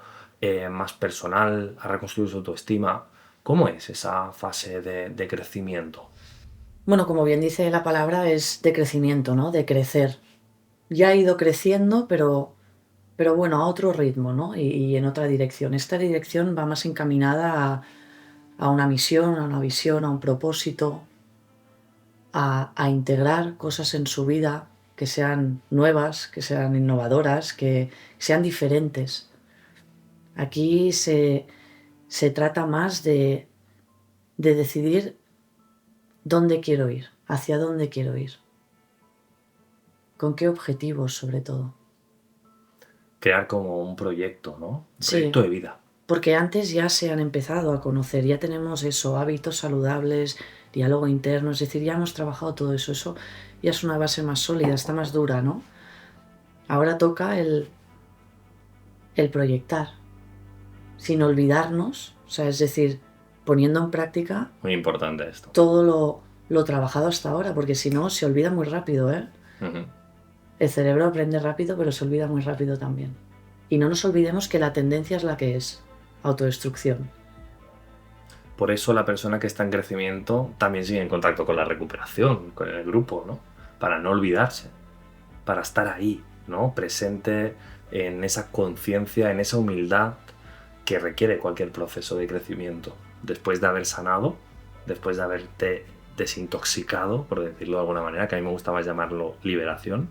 más personal, a reconstruir su autoestima. ¿Cómo es esa fase de crecimiento?
Bueno, como bien dice la palabra, es de crecimiento, ¿no? De crecer. Ya ha ido creciendo, pero bueno, a otro ritmo, ¿no? Y en otra dirección. Esta dirección va más encaminada a una misión, a una visión, a un propósito, a integrar cosas en su vida que sean nuevas, que sean innovadoras, que sean diferentes. Aquí Se trata más de decidir dónde quiero ir, hacia dónde quiero ir. ¿Con qué objetivos, sobre todo?
Crear como un proyecto, ¿no? Un
Sí.
proyecto de vida.
Porque antes ya se han empezado a conocer, ya tenemos eso, hábitos saludables, diálogo interno, es decir, ya hemos trabajado todo eso, eso ya es una base más sólida, está más dura, ¿no? Ahora toca el proyectar, sin olvidarnos, o sea, es decir, poniendo en práctica
Muy importante esto.
todo lo trabajado hasta ahora, porque si no, se olvida muy rápido, ¿eh?
Uh-huh.
El cerebro aprende rápido, pero se olvida muy rápido también. Y no nos olvidemos que la tendencia es la que es, autodestrucción.
Por eso la persona que está en crecimiento también sigue en contacto con la recuperación, con el grupo, ¿no? Para no olvidarse, para estar ahí, ¿no? Presente en esa conciencia, en esa humildad que requiere cualquier proceso de crecimiento. Después de haber sanado, después de haberte desintoxicado, por decirlo de alguna manera, que a mí me gusta más llamarlo liberación,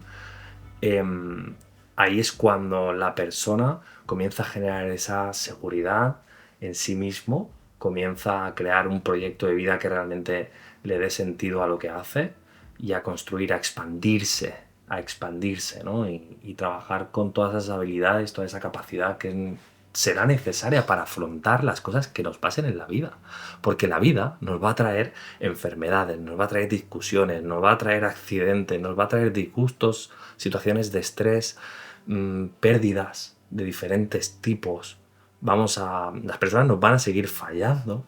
ahí es cuando la persona comienza a generar esa seguridad en sí mismo, comienza a crear un proyecto de vida que realmente le dé sentido a lo que hace y a construir, a expandirse, ¿no? Y trabajar con todas esas habilidades, toda esa capacidad que será necesaria para afrontar las cosas que nos pasen en la vida. Porque la vida nos va a traer enfermedades, nos va a traer discusiones, nos va a traer accidentes, nos va a traer disgustos, situaciones de estrés, pérdidas de diferentes tipos. Las personas nos van a seguir fallando.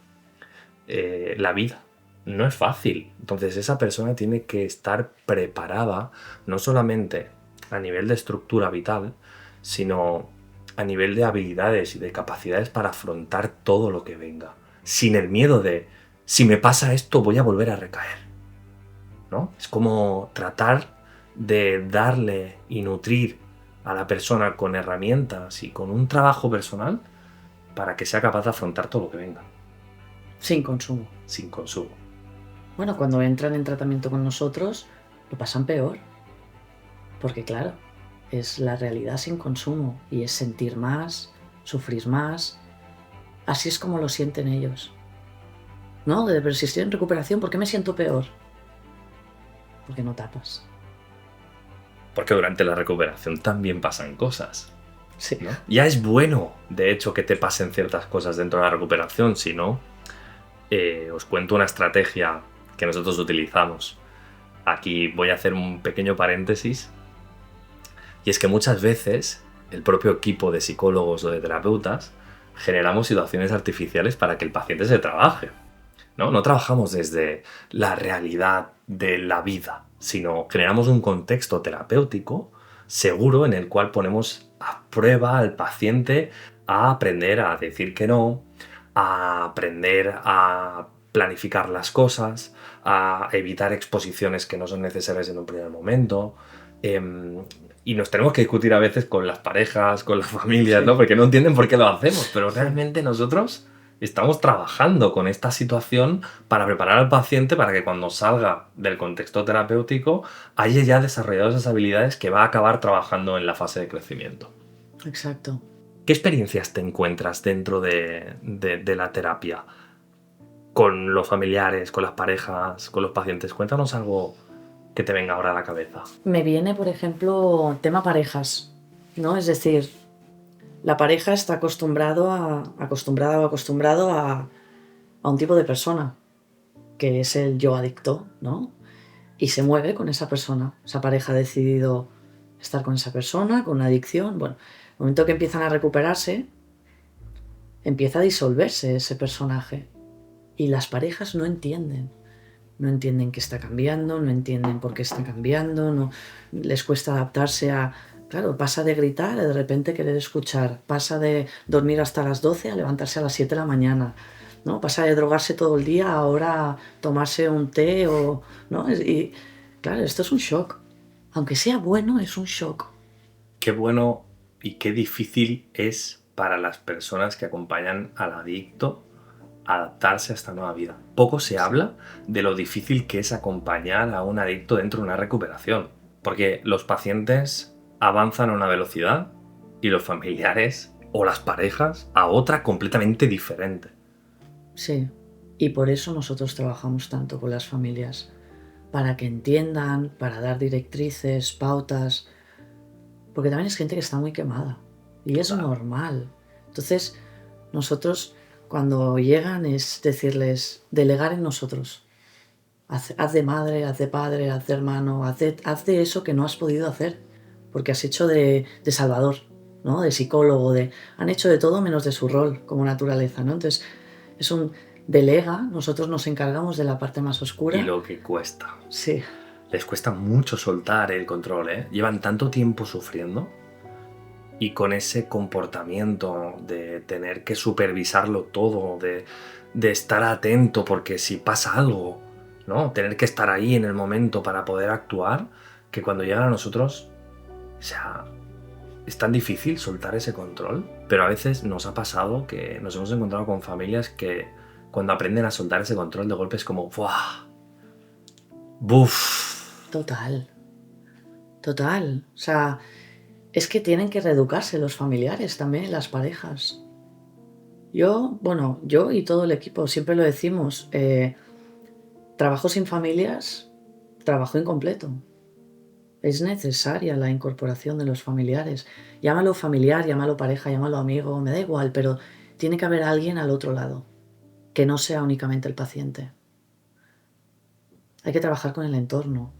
La vida no es fácil. Entonces esa persona tiene que estar preparada, no solamente a nivel de estructura vital, sino a nivel de habilidades y de capacidades para afrontar todo lo que venga, sin el miedo de, si me pasa esto, voy a volver a recaer, ¿no? Es como tratar de darle y nutrir a la persona con herramientas y con un trabajo personal para que sea capaz de afrontar todo lo que venga.
Sin consumo.
Sin consumo.
Bueno, cuando entran en tratamiento con nosotros, lo pasan peor. Porque claro, es la realidad sin consumo y es sentir más, sufrir más. Así es como lo sienten ellos. ¿No? Pero si estoy en recuperación, ¿por qué me siento peor? Porque no tapas.
Porque durante la recuperación también pasan cosas.
Sí.
¿No? Ya es bueno, de hecho, que te pasen ciertas cosas dentro de la recuperación, si no, os cuento una estrategia que nosotros utilizamos. Aquí voy a hacer un pequeño paréntesis, y es que muchas veces el propio equipo de psicólogos o de terapeutas generamos situaciones artificiales para que el paciente se trabaje, ¿no? No trabajamos desde la realidad de la vida, sino generamos un contexto terapéutico seguro en el cual ponemos a prueba al paciente a aprender a decir que no, a aprender a planificar las cosas, a evitar exposiciones que no son necesarias en un primer momento. Y nos tenemos que discutir a veces con las parejas, con las familias, ¿no? Porque no entienden por qué lo hacemos, pero realmente nosotros estamos trabajando con esta situación para preparar al paciente para que cuando salga del contexto terapéutico haya ya desarrollado esas habilidades que va a acabar trabajando en la fase de crecimiento.
Exacto.
¿Qué experiencias te encuentras dentro de la terapia? Con los familiares, con las parejas, con los pacientes. Cuéntanos algo que te venga ahora a la cabeza.
Me viene, por ejemplo, tema parejas, ¿no? Es decir, la pareja está acostumbrado a un tipo de persona, que es el yo adicto, ¿no? Y se mueve con esa persona. Esa pareja ha decidido estar con esa persona, con una adicción. Bueno, el momento que empiezan a recuperarse, empieza a disolverse ese personaje. Y las parejas no entienden. No entienden qué está cambiando, no entienden por qué está cambiando, no les cuesta adaptarse a... Claro, pasa de gritar a de repente querer escuchar, pasa de dormir hasta las 12 a levantarse a las 7 de la mañana, ¿no? Pasa de drogarse todo el día a ahora tomarse un té o... ¿no? Y claro, esto es un shock. Aunque sea bueno, es un shock.
Qué bueno y qué difícil es para las personas que acompañan al adicto adaptarse a esta nueva vida. Poco se habla de lo difícil que es acompañar a un adicto dentro de una recuperación, porque los pacientes avanzan a una velocidad y los familiares o las parejas a otra completamente diferente.
Sí, y por eso nosotros trabajamos tanto con las familias, para que entiendan, para dar directrices, pautas, porque también es gente que está muy quemada y es
Total.
normal. Entonces, nosotros cuando llegan es decirles, delegar en nosotros. Haz de madre, haz de padre, haz de hermano, haz de eso que no has podido hacer, porque has hecho de salvador, ¿no? De psicólogo, han hecho de todo menos de su rol como naturaleza, ¿no? Entonces, es un delega, nosotros nos encargamos de la parte más oscura.
Y lo que cuesta.
Sí,
Les cuesta mucho soltar el control, ¿eh? Llevan tanto tiempo sufriendo y con ese comportamiento de tener que supervisarlo todo, de estar atento porque si pasa algo, ¿no? Tener que estar ahí en el momento para poder actuar, que cuando llegan a nosotros, o sea, es tan difícil soltar ese control, pero a veces nos ha pasado que nos hemos encontrado con familias que cuando aprenden a soltar ese control de golpe es como ¡buah! ¡Buf!
total, total. O sea, es que tienen que reeducarse los familiares también, las parejas. Yo y todo el equipo siempre lo decimos, trabajo sin familias, trabajo incompleto. Es necesaria la incorporación de los familiares. Llámalo familiar, llámalo pareja, llámalo amigo, me da igual, pero tiene que haber alguien al otro lado, que no sea únicamente el paciente. Hay que trabajar con el entorno,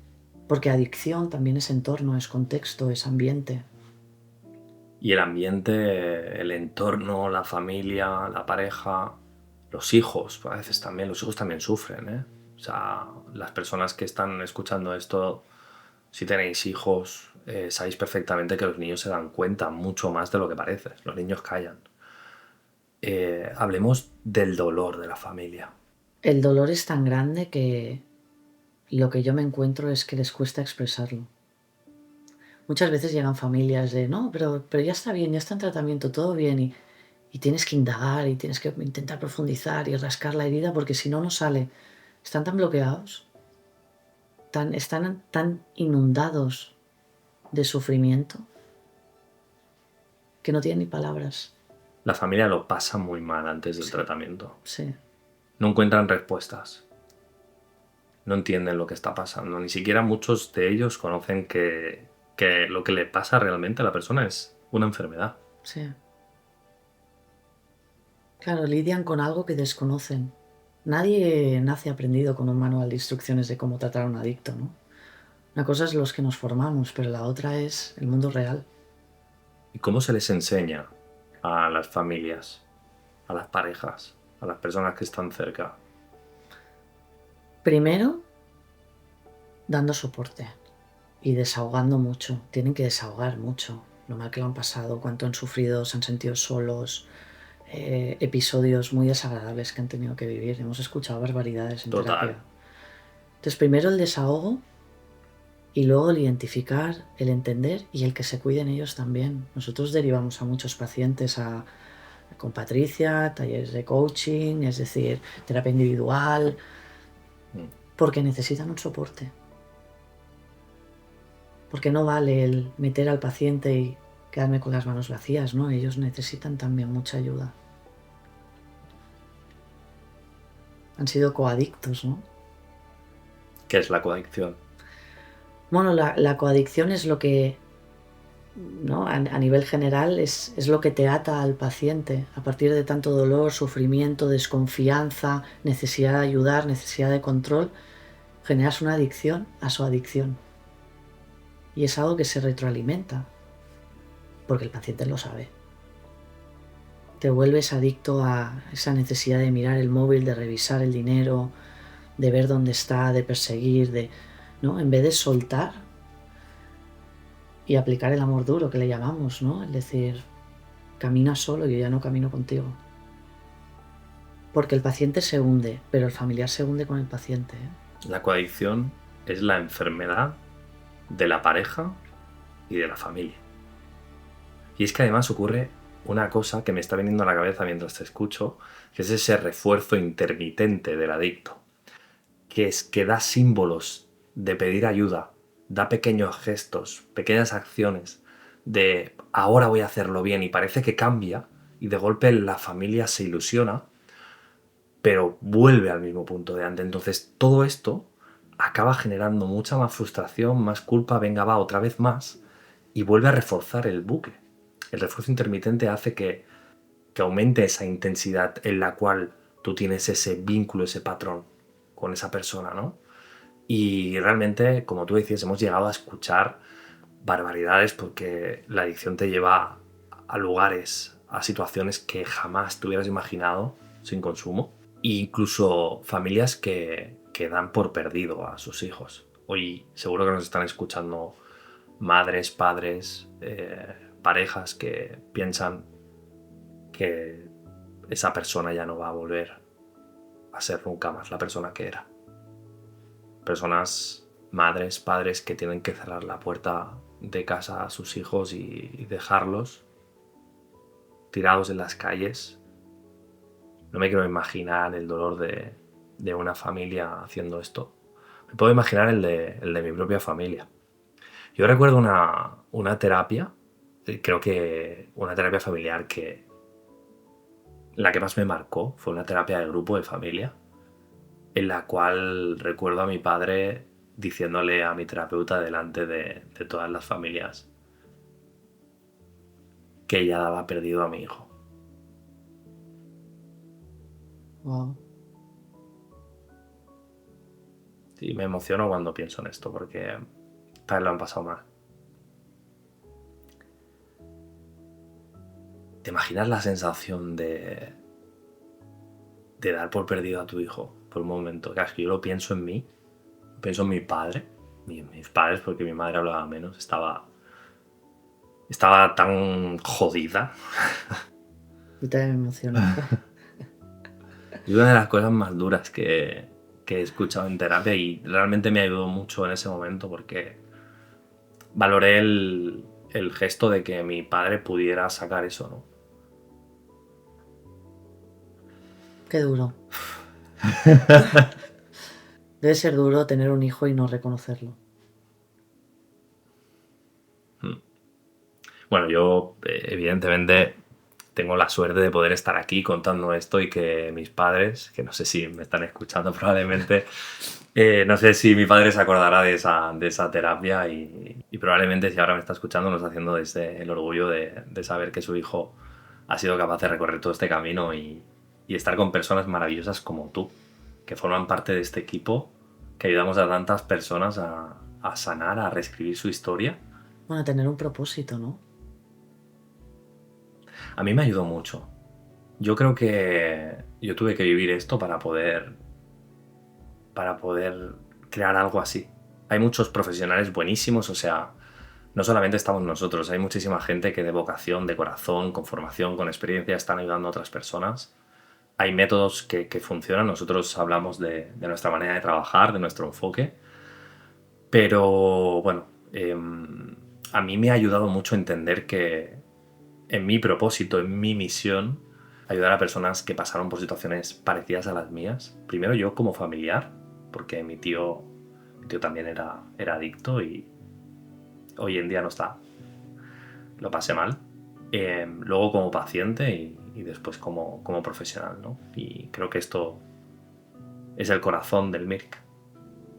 porque adicción también es entorno, es contexto, es ambiente.
Y el ambiente, el entorno, la familia, la pareja, los hijos, a veces también, los hijos también sufren, ¿eh? O sea, las personas que están escuchando esto, si tenéis hijos, sabéis perfectamente que los niños se dan cuenta mucho más de lo que parece. Los niños callan. Hablemos del dolor de la familia.
El dolor es tan grande que lo que yo me encuentro es que les cuesta expresarlo. Muchas veces llegan familias de, no, pero ya está bien, ya está en tratamiento, todo bien, y tienes que indagar y tienes que intentar profundizar y rascar la herida porque si no, no sale. Están tan bloqueados, están tan inundados de sufrimiento que no tienen ni palabras.
La familia lo pasa muy mal antes del
Sí.
tratamiento.
Sí,
No encuentran respuestas. No entienden lo que está pasando. Ni siquiera muchos de ellos conocen que lo que le pasa realmente a la persona es una enfermedad.
sí. Claro, lidian con algo que desconocen. Nadie nace aprendido con un manual de instrucciones de cómo tratar a un adicto, ¿no? Una cosa es los que nos formamos, pero la otra es el mundo real.
¿Y cómo se les enseña a las familias, a las parejas, a las personas que están cerca?
Primero, dando soporte y desahogando mucho. Tienen que desahogar mucho lo mal que lo han pasado, cuánto han sufrido, se han sentido solos, episodios muy desagradables que han tenido que vivir. Hemos escuchado barbaridades en
Total.
terapia. Entonces, primero el desahogo y luego el identificar, el entender y el que se cuiden ellos también. Nosotros derivamos a muchos pacientes con Patricia, talleres de coaching, es decir, terapia individual, porque necesitan un soporte. Porque no vale el meter al paciente y quedarme con las manos vacías, ¿no? Ellos necesitan también mucha ayuda. Han sido coadictos, ¿no?
¿Qué es la coadicción?
Bueno, la coadicción es lo que, ¿no? A nivel general, es lo que te ata al paciente. A partir de tanto dolor, sufrimiento, desconfianza, necesidad de ayudar, necesidad de control, generas una adicción a su adicción. Y es algo que se retroalimenta, porque el paciente lo sabe. Te vuelves adicto a esa necesidad de mirar el móvil, de revisar el dinero, de ver dónde está, de perseguir, ¿no? En vez de soltar y aplicar el amor duro que le llamamos, ¿no? Es decir, camina solo, yo ya no camino contigo. Porque el paciente se hunde, pero el familiar se hunde con el paciente, ¿eh?
La coadicción es la enfermedad de la pareja y de la familia. Y es que además ocurre una cosa que me está viniendo a la cabeza mientras te escucho, que es ese refuerzo intermitente del adicto, que es que da símbolos de pedir ayuda, da pequeños gestos, pequeñas acciones
de ahora voy a hacerlo bien, y parece que cambia, y de golpe la familia se ilusiona, pero vuelve al mismo punto de antes. Entonces todo esto acaba generando mucha más frustración, más culpa, venga, va, otra vez más, y vuelve a reforzar el bucle. El refuerzo intermitente hace que aumente esa intensidad en la cual tú tienes ese vínculo, ese patrón con esa persona, ¿no? Y realmente, como tú decías, hemos llegado a escuchar barbaridades porque la adicción te lleva a lugares, a situaciones que jamás te hubieras imaginado sin consumo. E incluso familias que dan por perdido a sus hijos. Hoy seguro que nos están escuchando madres, padres, parejas que piensan que esa persona ya no va a volver a ser nunca más la persona que era. Personas, madres, padres que tienen que cerrar la puerta de casa a sus hijos y dejarlos tirados en las calles. No me quiero imaginar el dolor de una familia haciendo esto. Me puedo imaginar el de mi propia familia. Yo recuerdo una terapia, creo que una terapia familiar que la que más me marcó fue una terapia de grupo de familia, en la cual recuerdo a mi padre diciéndole a mi terapeuta delante de todas las familias que ella daba perdido a mi hijo.
Wow.
Sí, me emociono cuando pienso en esto porque tal lo han pasado mal. ¿Te imaginas la sensación de dar por perdido a tu hijo por un momento? Claro, es que yo lo pienso en mí, pienso en mi padre, mis padres, porque mi madre hablaba menos, estaba tan jodida.
Yo también me emociono.
Es una de las cosas más duras que he escuchado en terapia y realmente me ayudó mucho en ese momento porque valoré el gesto de que mi padre pudiera sacar eso, ¿no?
Qué duro. Debe ser duro tener un hijo y no reconocerlo.
Bueno, yo evidentemente tengo la suerte de poder estar aquí contando esto y que mis padres, que no sé si me están escuchando probablemente, no sé si mi padre se acordará de esa terapia y probablemente si ahora me está escuchando nos está haciendo desde el orgullo de saber que su hijo ha sido capaz de recorrer todo este camino y estar con personas maravillosas como tú, que forman parte de este equipo, que ayudamos a tantas personas a sanar, a reescribir su historia.
Bueno, tener un propósito, ¿no?
A mí me ayudó mucho. Yo creo que yo tuve que vivir esto para poder crear algo así. Hay muchos profesionales buenísimos, o sea, no solamente estamos nosotros, hay muchísima gente que de vocación, de corazón, con formación, con experiencia, están ayudando a otras personas. Hay métodos que funcionan, nosotros hablamos de nuestra manera de trabajar, de nuestro enfoque, pero bueno, a mí me ha ayudado mucho entender que en mi propósito, en mi misión, ayudar a personas que pasaron por situaciones parecidas a las mías. Primero yo como familiar, porque mi tío también era adicto y hoy en día no está. Lo pasé mal. Luego como paciente y después como profesional, ¿no? Y creo que esto es el corazón del MIRC.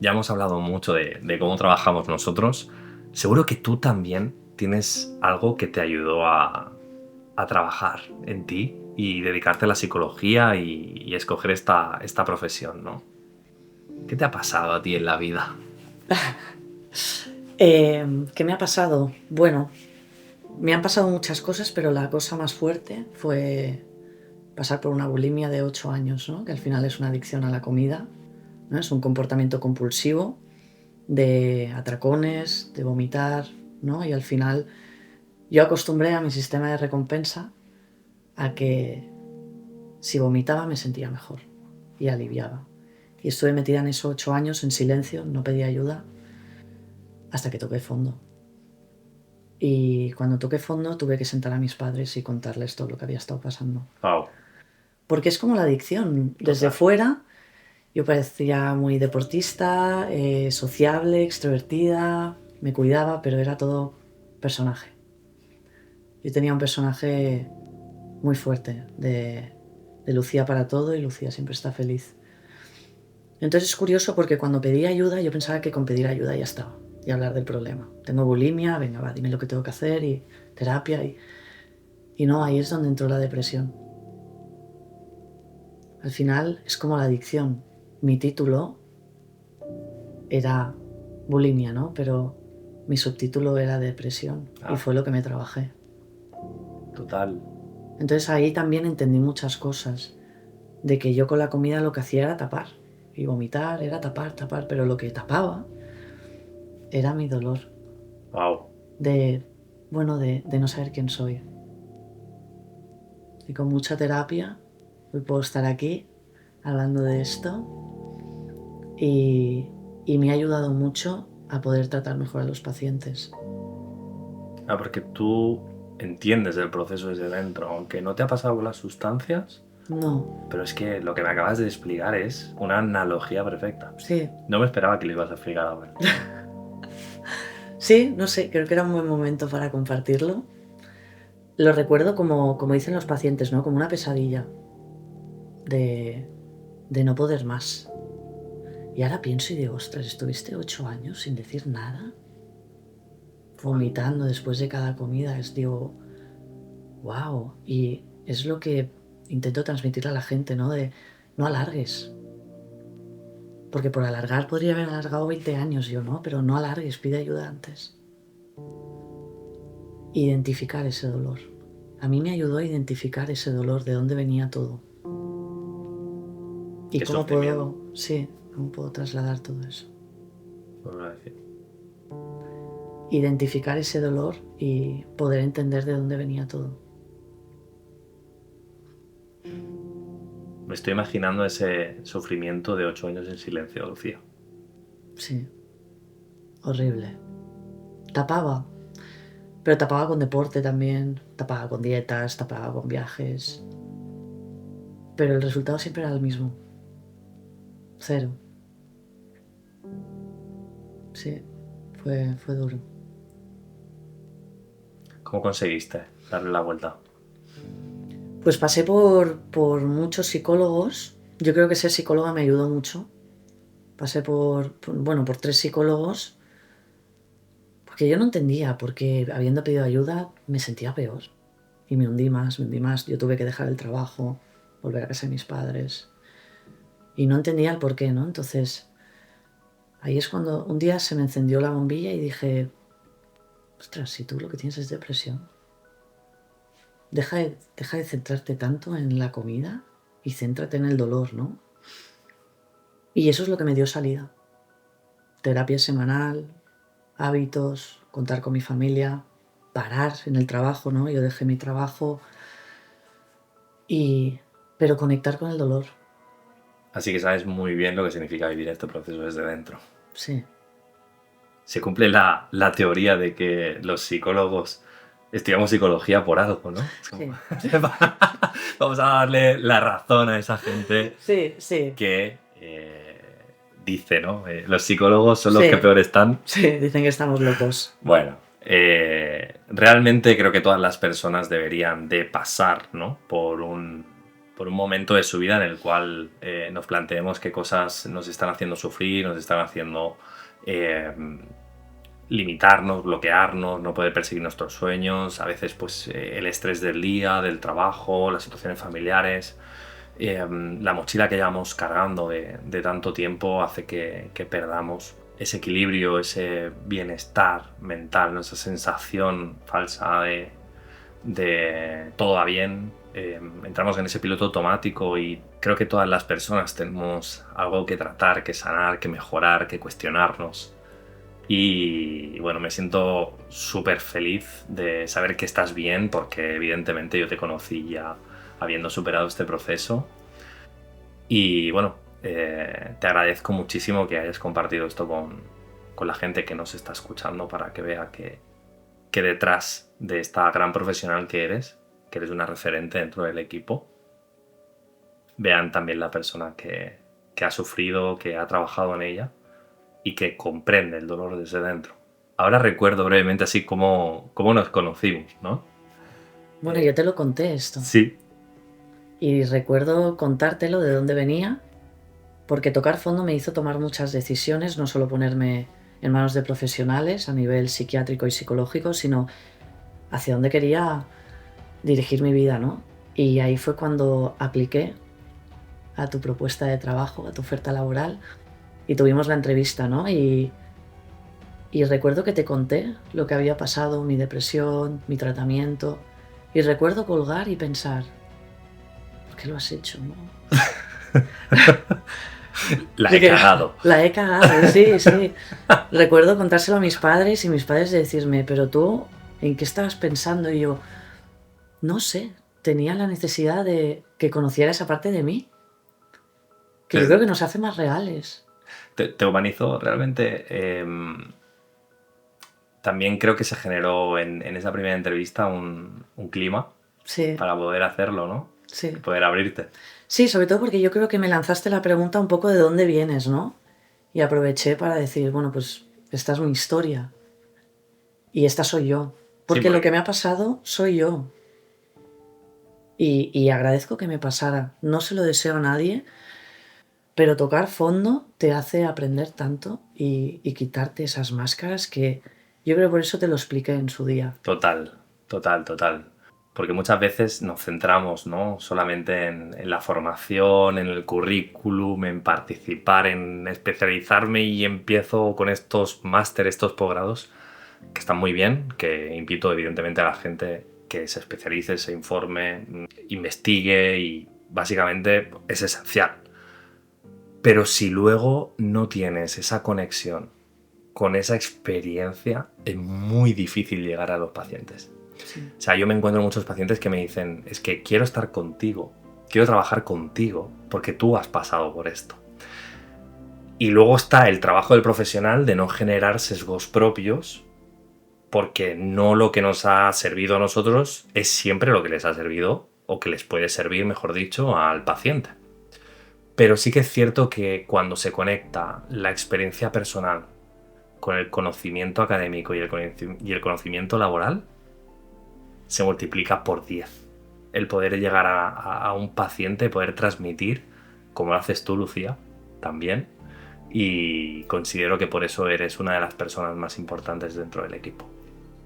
Ya hemos hablado mucho de cómo trabajamos nosotros. Seguro que tú también tienes algo que te ayudó a trabajar en ti y dedicarte a la psicología y escoger esta profesión, ¿no? ¿Qué te ha pasado a ti en la vida?
¿Qué me ha pasado? Bueno, me han pasado muchas cosas, pero la cosa más fuerte fue pasar por una bulimia de 8 años, ¿no? Que al final es una adicción a la comida, ¿no? Es un comportamiento compulsivo de atracones, de vomitar, ¿no? Y al final yo acostumbré a mi sistema de recompensa a que si vomitaba me sentía mejor y aliviaba. Y estuve metida en esos 8 años en silencio, no pedía ayuda, hasta que toqué fondo. Y cuando toqué fondo tuve que sentar a mis padres y contarles todo lo que había estado pasando.
Wow.
Porque es como la adicción. Desde
Total.
fuera yo parecía muy deportista, sociable, extrovertida, me cuidaba, pero era todo personaje. Yo tenía un personaje muy fuerte de Lucía para todo y Lucía siempre está feliz. Entonces es curioso porque cuando pedí ayuda yo pensaba que con pedir ayuda ya estaba y hablar del problema. Tengo bulimia, venga, va, dime lo que tengo que hacer y terapia y no, ahí es donde entró la depresión. Al final es como la adicción. Mi título era bulimia, ¿no? Pero mi subtítulo era depresión y fue lo que me trabajé.
Total.
Entonces ahí también entendí muchas cosas. De que yo con la comida lo que hacía era tapar. Y vomitar era tapar, pero lo que tapaba era mi dolor.
Wow.
De no saber quién soy. Y con mucha terapia hoy puedo estar aquí hablando de esto y me ha ayudado mucho a poder tratar mejor a los pacientes.
Porque tú entiendes el proceso desde dentro, aunque no te ha pasado con las sustancias.
No.
Pero es que lo que me acabas de explicar es una analogía perfecta.
Sí.
No me esperaba que lo ibas a explicar ahora.
Sí, no sé, creo que era un buen momento para compartirlo. Lo recuerdo como dicen los pacientes, ¿no? Como una pesadilla de no poder más. Y ahora pienso y digo, ostras, estuviste 8 años sin decir nada, vomitando después de cada comida. Digo, wow. Y es lo que intento transmitirle a la gente, ¿no? De no alargues. Porque por alargar podría haber alargado 20 años yo, ¿no? Pero no alargues, pide ayuda antes. Identificar ese dolor. A mí me ayudó a identificar ese dolor, de dónde venía todo. Y cómo puedo trasladar todo eso. Identificar ese dolor y poder entender de dónde venía todo.
Me estoy imaginando ese sufrimiento de 8 años en silencio, Lucía.
Sí. Horrible. Tapaba. Pero tapaba con deporte también, tapaba con dietas, tapaba con viajes. Pero el resultado siempre era el mismo. 0. Sí, fue duro.
¿Cómo conseguiste darle la vuelta?
Pues pasé por muchos psicólogos. Yo creo que ser psicóloga me ayudó mucho. Pasé por 3 psicólogos. Porque yo no entendía, porque habiendo pedido ayuda me sentía peor. Y me hundí más. Yo tuve que dejar el trabajo, volver a casa de mis padres. Y no entendía el porqué, ¿no? Entonces, ahí es cuando un día se me encendió la bombilla y dije, ostras, si tú lo que tienes es depresión, deja de centrarte tanto en la comida y céntrate en el dolor, ¿no? Y eso es lo que me dio salida. Terapia semanal, hábitos, contar con mi familia, parar en el trabajo, ¿no? Yo dejé mi trabajo pero conectar con el dolor.
Así que sabes muy bien lo que significa vivir este proceso desde dentro.
Sí.
Se cumple la teoría de que los psicólogos estudiamos psicología por algo, ¿no?
Sí.
Vamos a darle la razón a esa gente
Sí.
que dice, ¿no? Los psicólogos son los que peor están.
Sí, dicen que estamos locos.
Bueno, realmente creo que todas las personas deberían de pasar, ¿no? por un momento de su vida en el cual nos planteemos qué cosas nos están haciendo sufrir, nos están haciendo limitarnos, bloquearnos, no poder perseguir nuestros sueños, a veces pues el estrés del día, del trabajo, las situaciones familiares, la mochila que llevamos cargando de tanto tiempo hace que perdamos ese equilibrio, ese bienestar mental, ¿no? Esa sensación falsa de todo va bien. Entramos en ese piloto automático y creo que todas las personas tenemos algo que tratar, que sanar, que mejorar, que cuestionarnos. Y bueno, me siento súper feliz de saber que estás bien, porque evidentemente yo te conocí ya habiendo superado este proceso. Y bueno, te agradezco muchísimo que hayas compartido esto con la gente que nos está escuchando, para que vea que detrás de esta gran profesional que eres una referente dentro del equipo, vean también la persona que ha sufrido, que ha trabajado en ella y que comprende el dolor desde dentro. Ahora recuerdo brevemente así cómo nos conocimos, ¿no?
Bueno, yo te lo conté esto.
Sí.
Y recuerdo contártelo de dónde venía, porque tocar fondo me hizo tomar muchas decisiones, no solo ponerme en manos de profesionales a nivel psiquiátrico y psicológico, sino hacia dónde quería dirigir mi vida, ¿no? Y ahí fue cuando apliqué a tu propuesta de trabajo, a tu oferta laboral, y tuvimos la entrevista, ¿no? Y recuerdo que te conté lo que había pasado, mi depresión, mi tratamiento, y recuerdo colgar y pensar, ¿por qué lo has hecho, no?
La he cagado.
La he cagado, sí, sí. Recuerdo contárselo a mis padres y mis padres decirme, pero tú, ¿en qué estabas pensando? Y yo, no sé, tenía la necesidad de que conociera esa parte de mí, que yo creo que nos hace más reales.
Te humanizó realmente. También creo que se generó en esa primera entrevista un clima
Sí,
para poder hacerlo, ¿no?
sí.
Poder abrirte.
Sí, sobre todo porque yo creo que me lanzaste la pregunta un poco de dónde vienes, ¿no? Y aproveché para decir, bueno, pues esta es mi historia y esta soy yo. Porque lo que me ha pasado soy yo. Y agradezco que me pasara. No se lo deseo a nadie, pero tocar fondo te hace aprender tanto y quitarte esas máscaras que yo creo que por eso te lo expliqué en su día.
Total. Porque muchas veces nos centramos, ¿no? Solamente en la formación, en el currículum, en participar, en especializarme y empiezo con estos másteres, estos posgrados, que están muy bien, que invito evidentemente a la gente que se especialice, se informe, investigue y básicamente es esencial. Pero si luego no tienes esa conexión con esa experiencia, es muy difícil llegar a los pacientes.
Sí.
O sea, yo me encuentro muchos pacientes que me dicen, es que quiero estar contigo, quiero trabajar contigo, porque tú has pasado por esto. Y luego está el trabajo del profesional de no generar sesgos propios, porque no lo que nos ha servido a nosotros es siempre lo que les ha servido, o que les puede servir, mejor dicho, al paciente. Pero sí que es cierto que cuando se conecta la experiencia personal con el conocimiento académico y el conocimiento laboral, se multiplica por 10. El poder llegar a un paciente, poder transmitir, como lo haces tú, Lucía, también. Y considero que por eso eres una de las personas más importantes dentro del equipo.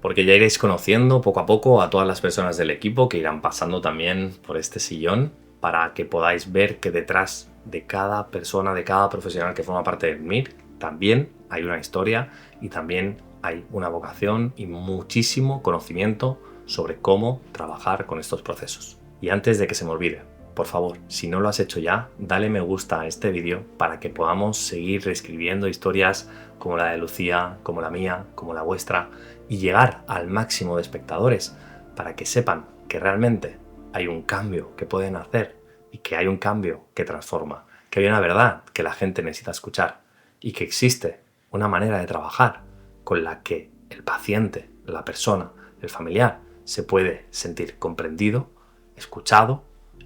Porque ya iréis conociendo poco a poco a todas las personas del equipo que irán pasando también por este sillón para que podáis ver que detrás de cada persona, de cada profesional que forma parte del MIR, también hay una historia y también hay una vocación y muchísimo conocimiento sobre cómo trabajar con estos procesos. Y antes de que se me olvide, por favor, si no lo has hecho ya, dale me gusta a este vídeo para que podamos seguir reescribiendo historias como la de Lucía, como la mía, como la vuestra, y llegar al máximo de espectadores para que sepan que realmente hay un cambio que pueden hacer y que hay un cambio que transforma, que hay una verdad que la gente necesita escuchar y que existe una manera de trabajar con la que el paciente, la persona, el familiar se puede sentir comprendido, escuchado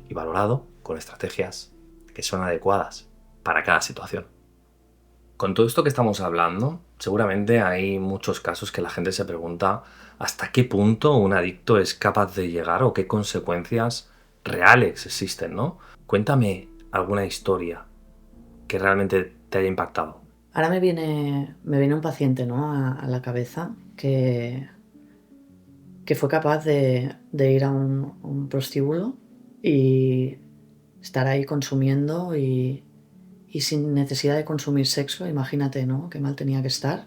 y valorado con estrategias que son adecuadas para cada situación. Con todo esto que estamos hablando, seguramente hay muchos casos que la gente se pregunta hasta qué punto un adicto es capaz de llegar o qué consecuencias reales existen, ¿no? Cuéntame alguna historia que realmente te haya impactado.
Ahora me viene un paciente, ¿no? a la cabeza que fue capaz de ir a un prostíbulo y estar ahí consumiendo y sin necesidad de consumir sexo, imagínate, ¿no? Qué mal tenía que estar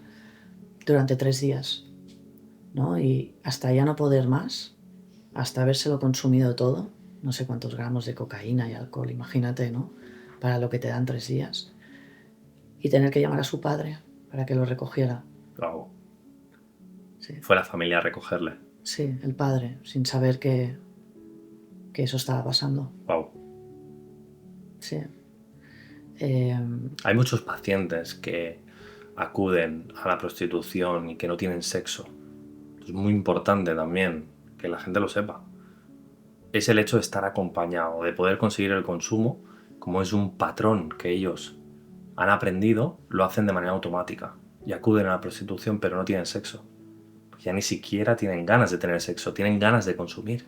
durante 3 días, ¿no? Y hasta ya no poder más, hasta habérselo consumido todo, no sé cuántos gramos de cocaína y alcohol, imagínate, ¿no? Para lo que te dan 3 días. Y tener que llamar a su padre para que lo recogiera.
Wow.
Sí.
Fue la familia a recogerle.
Sí, el padre, sin saber que eso estaba pasando.
Wow.
Sí.
Hay muchos pacientes que acuden a la prostitución y que no tienen sexo. Es muy importante también que la gente lo sepa. Es el hecho de estar acompañado, de poder conseguir el consumo, como es un patrón que ellos han aprendido, lo hacen de manera automática y acuden a la prostitución pero no tienen sexo. Ya ni siquiera tienen ganas de tener sexo, tienen ganas de consumir.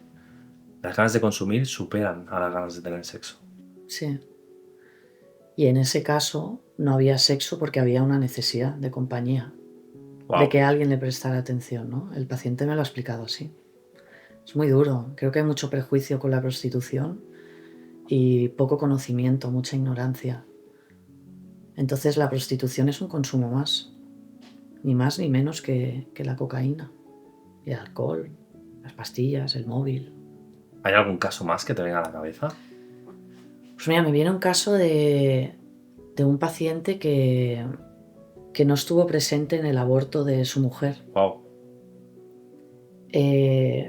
Las ganas de consumir superan a las ganas de tener sexo.
Sí. Y en ese caso no había sexo porque había una necesidad de compañía,
Wow.
de que alguien le prestara atención, ¿no? El paciente me lo ha explicado así. Es muy duro. Creo que hay mucho prejuicio con la prostitución y poco conocimiento, mucha ignorancia. Entonces la prostitución es un consumo más ni menos que la cocaína y el alcohol, las pastillas, el móvil.
¿Hay algún caso más que te venga a la cabeza?
Pues mira, me viene un caso de un paciente que no estuvo presente en el aborto de su mujer.
Wow.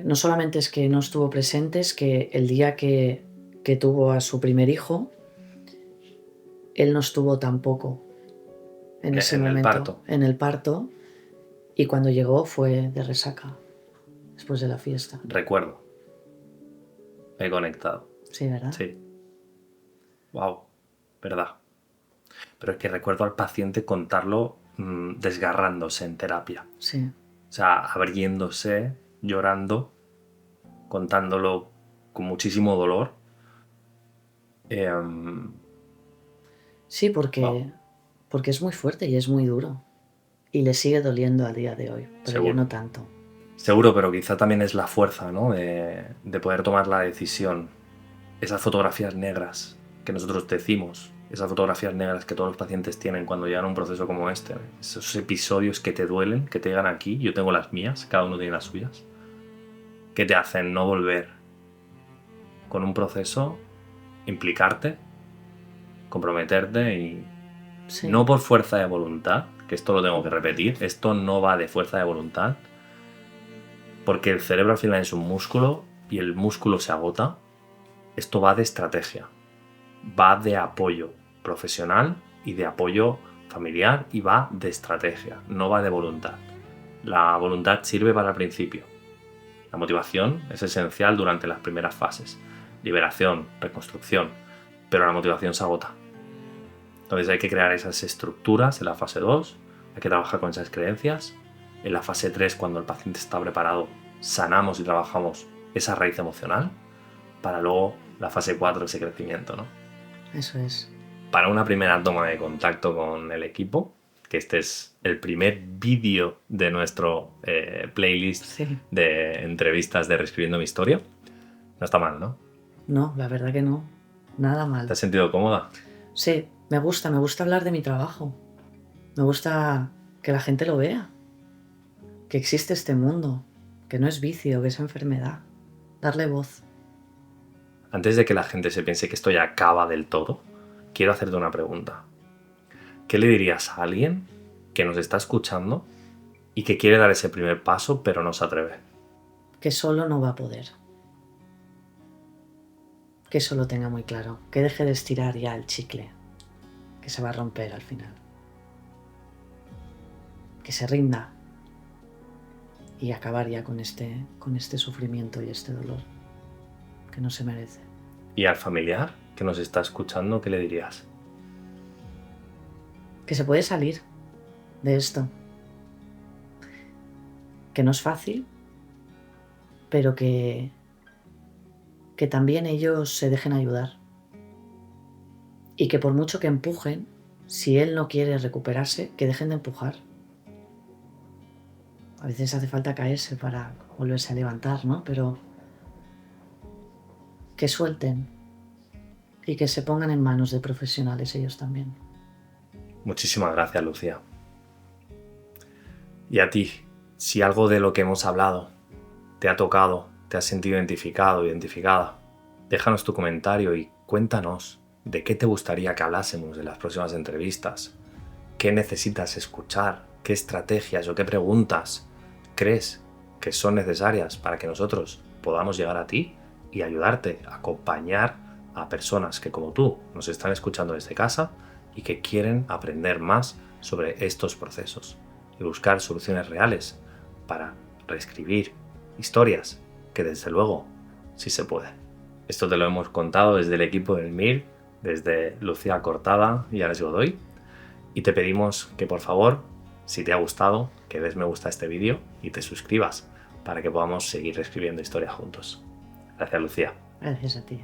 No solamente es que no estuvo presente, es que el día que tuvo a su primer hijo, él no estuvo tampoco en ese momento.
Parto.
En el parto. Y cuando llegó fue de resaca, después de la fiesta.
Recuerdo. Me he conectado.
Sí, ¿verdad?
Sí. Wow. Verdad. Pero es que recuerdo al paciente contarlo desgarrándose en terapia.
Sí.
O sea, abriéndose, llorando, contándolo con muchísimo dolor.
Sí, porque es muy fuerte y es muy duro. Y le sigue doliendo al día de hoy, pero
Seguro.
ya no tanto.
Seguro, pero quizá también es la fuerza, ¿no? De poder tomar la decisión. Esas fotografías negras que nosotros decimos, esas fotografías negras que todos los pacientes tienen cuando llegan a un proceso como este, esos episodios que te duelen, que te llegan aquí, yo tengo las mías, cada uno tiene las suyas, que te hacen no volver con un proceso, implicarte, comprometerte y
Sí.
no por fuerza de voluntad, que esto lo tengo que repetir, esto no va de fuerza de voluntad, porque el cerebro al final es un músculo y el músculo se agota. Esto va de estrategia, va de apoyo profesional y de apoyo familiar y va de estrategia, no va de voluntad. La voluntad sirve para el principio. La motivación es esencial durante las primeras fases, liberación, reconstrucción, pero la motivación se agota. Entonces hay que crear esas estructuras en la fase 2, hay que trabajar con esas creencias. En la fase 3, cuando el paciente está preparado, sanamos y trabajamos esa raíz emocional para luego la fase 4, ese crecimiento, ¿no?
Eso es.
Para una primera toma de contacto con el equipo, que este es el primer vídeo de nuestro playlist
Sí.
de entrevistas de Reescribiendo mi Historia, no está mal, ¿no?
No, la verdad que no. Nada mal.
¿Te has sentido cómoda?
Sí, me gusta hablar de mi trabajo. Me gusta que la gente lo vea. Que existe este mundo. Que no es vicio, que es enfermedad. Darle voz.
Antes de que la gente se piense que esto ya acaba del todo, quiero hacerte una pregunta. ¿Qué le dirías a alguien que nos está escuchando y que quiere dar ese primer paso pero no se atreve?
Que solo no va a poder. Que eso lo tenga muy claro. Que deje de estirar ya el chicle. Que se va a romper al final. Que se rinda. Y acabar ya con este sufrimiento y este dolor. Que no se merece.
¿Y al familiar que nos está escuchando, qué le dirías?
Que se puede salir de esto. Que no es fácil, pero que también ellos se dejen ayudar. Y que por mucho que empujen, si él no quiere recuperarse, que dejen de empujar. A veces hace falta caerse para volverse a levantar, ¿no? Pero que suelten y que se pongan en manos de profesionales ellos también.
Muchísimas gracias, Lucía. Y a ti, si algo de lo que hemos hablado te ha tocado, te has sentido identificado, identificada, déjanos tu comentario y cuéntanos de qué te gustaría que hablásemos en las próximas entrevistas, qué necesitas escuchar, qué estrategias o qué preguntas crees que son necesarias para que nosotros podamos llegar a ti y ayudarte a acompañar a personas que como tú nos están escuchando desde casa y que quieren aprender más sobre estos procesos y buscar soluciones reales para reescribir historias que desde luego sí se puede. Esto te lo hemos contado desde el equipo del MIR, desde Lucía Cortada y Alex Godoy, y te pedimos que por favor, si te ha gustado, que des me gusta a este vídeo y te suscribas para que podamos seguir reescribiendo historias juntos. Gracias, Lucía.
Gracias a ti.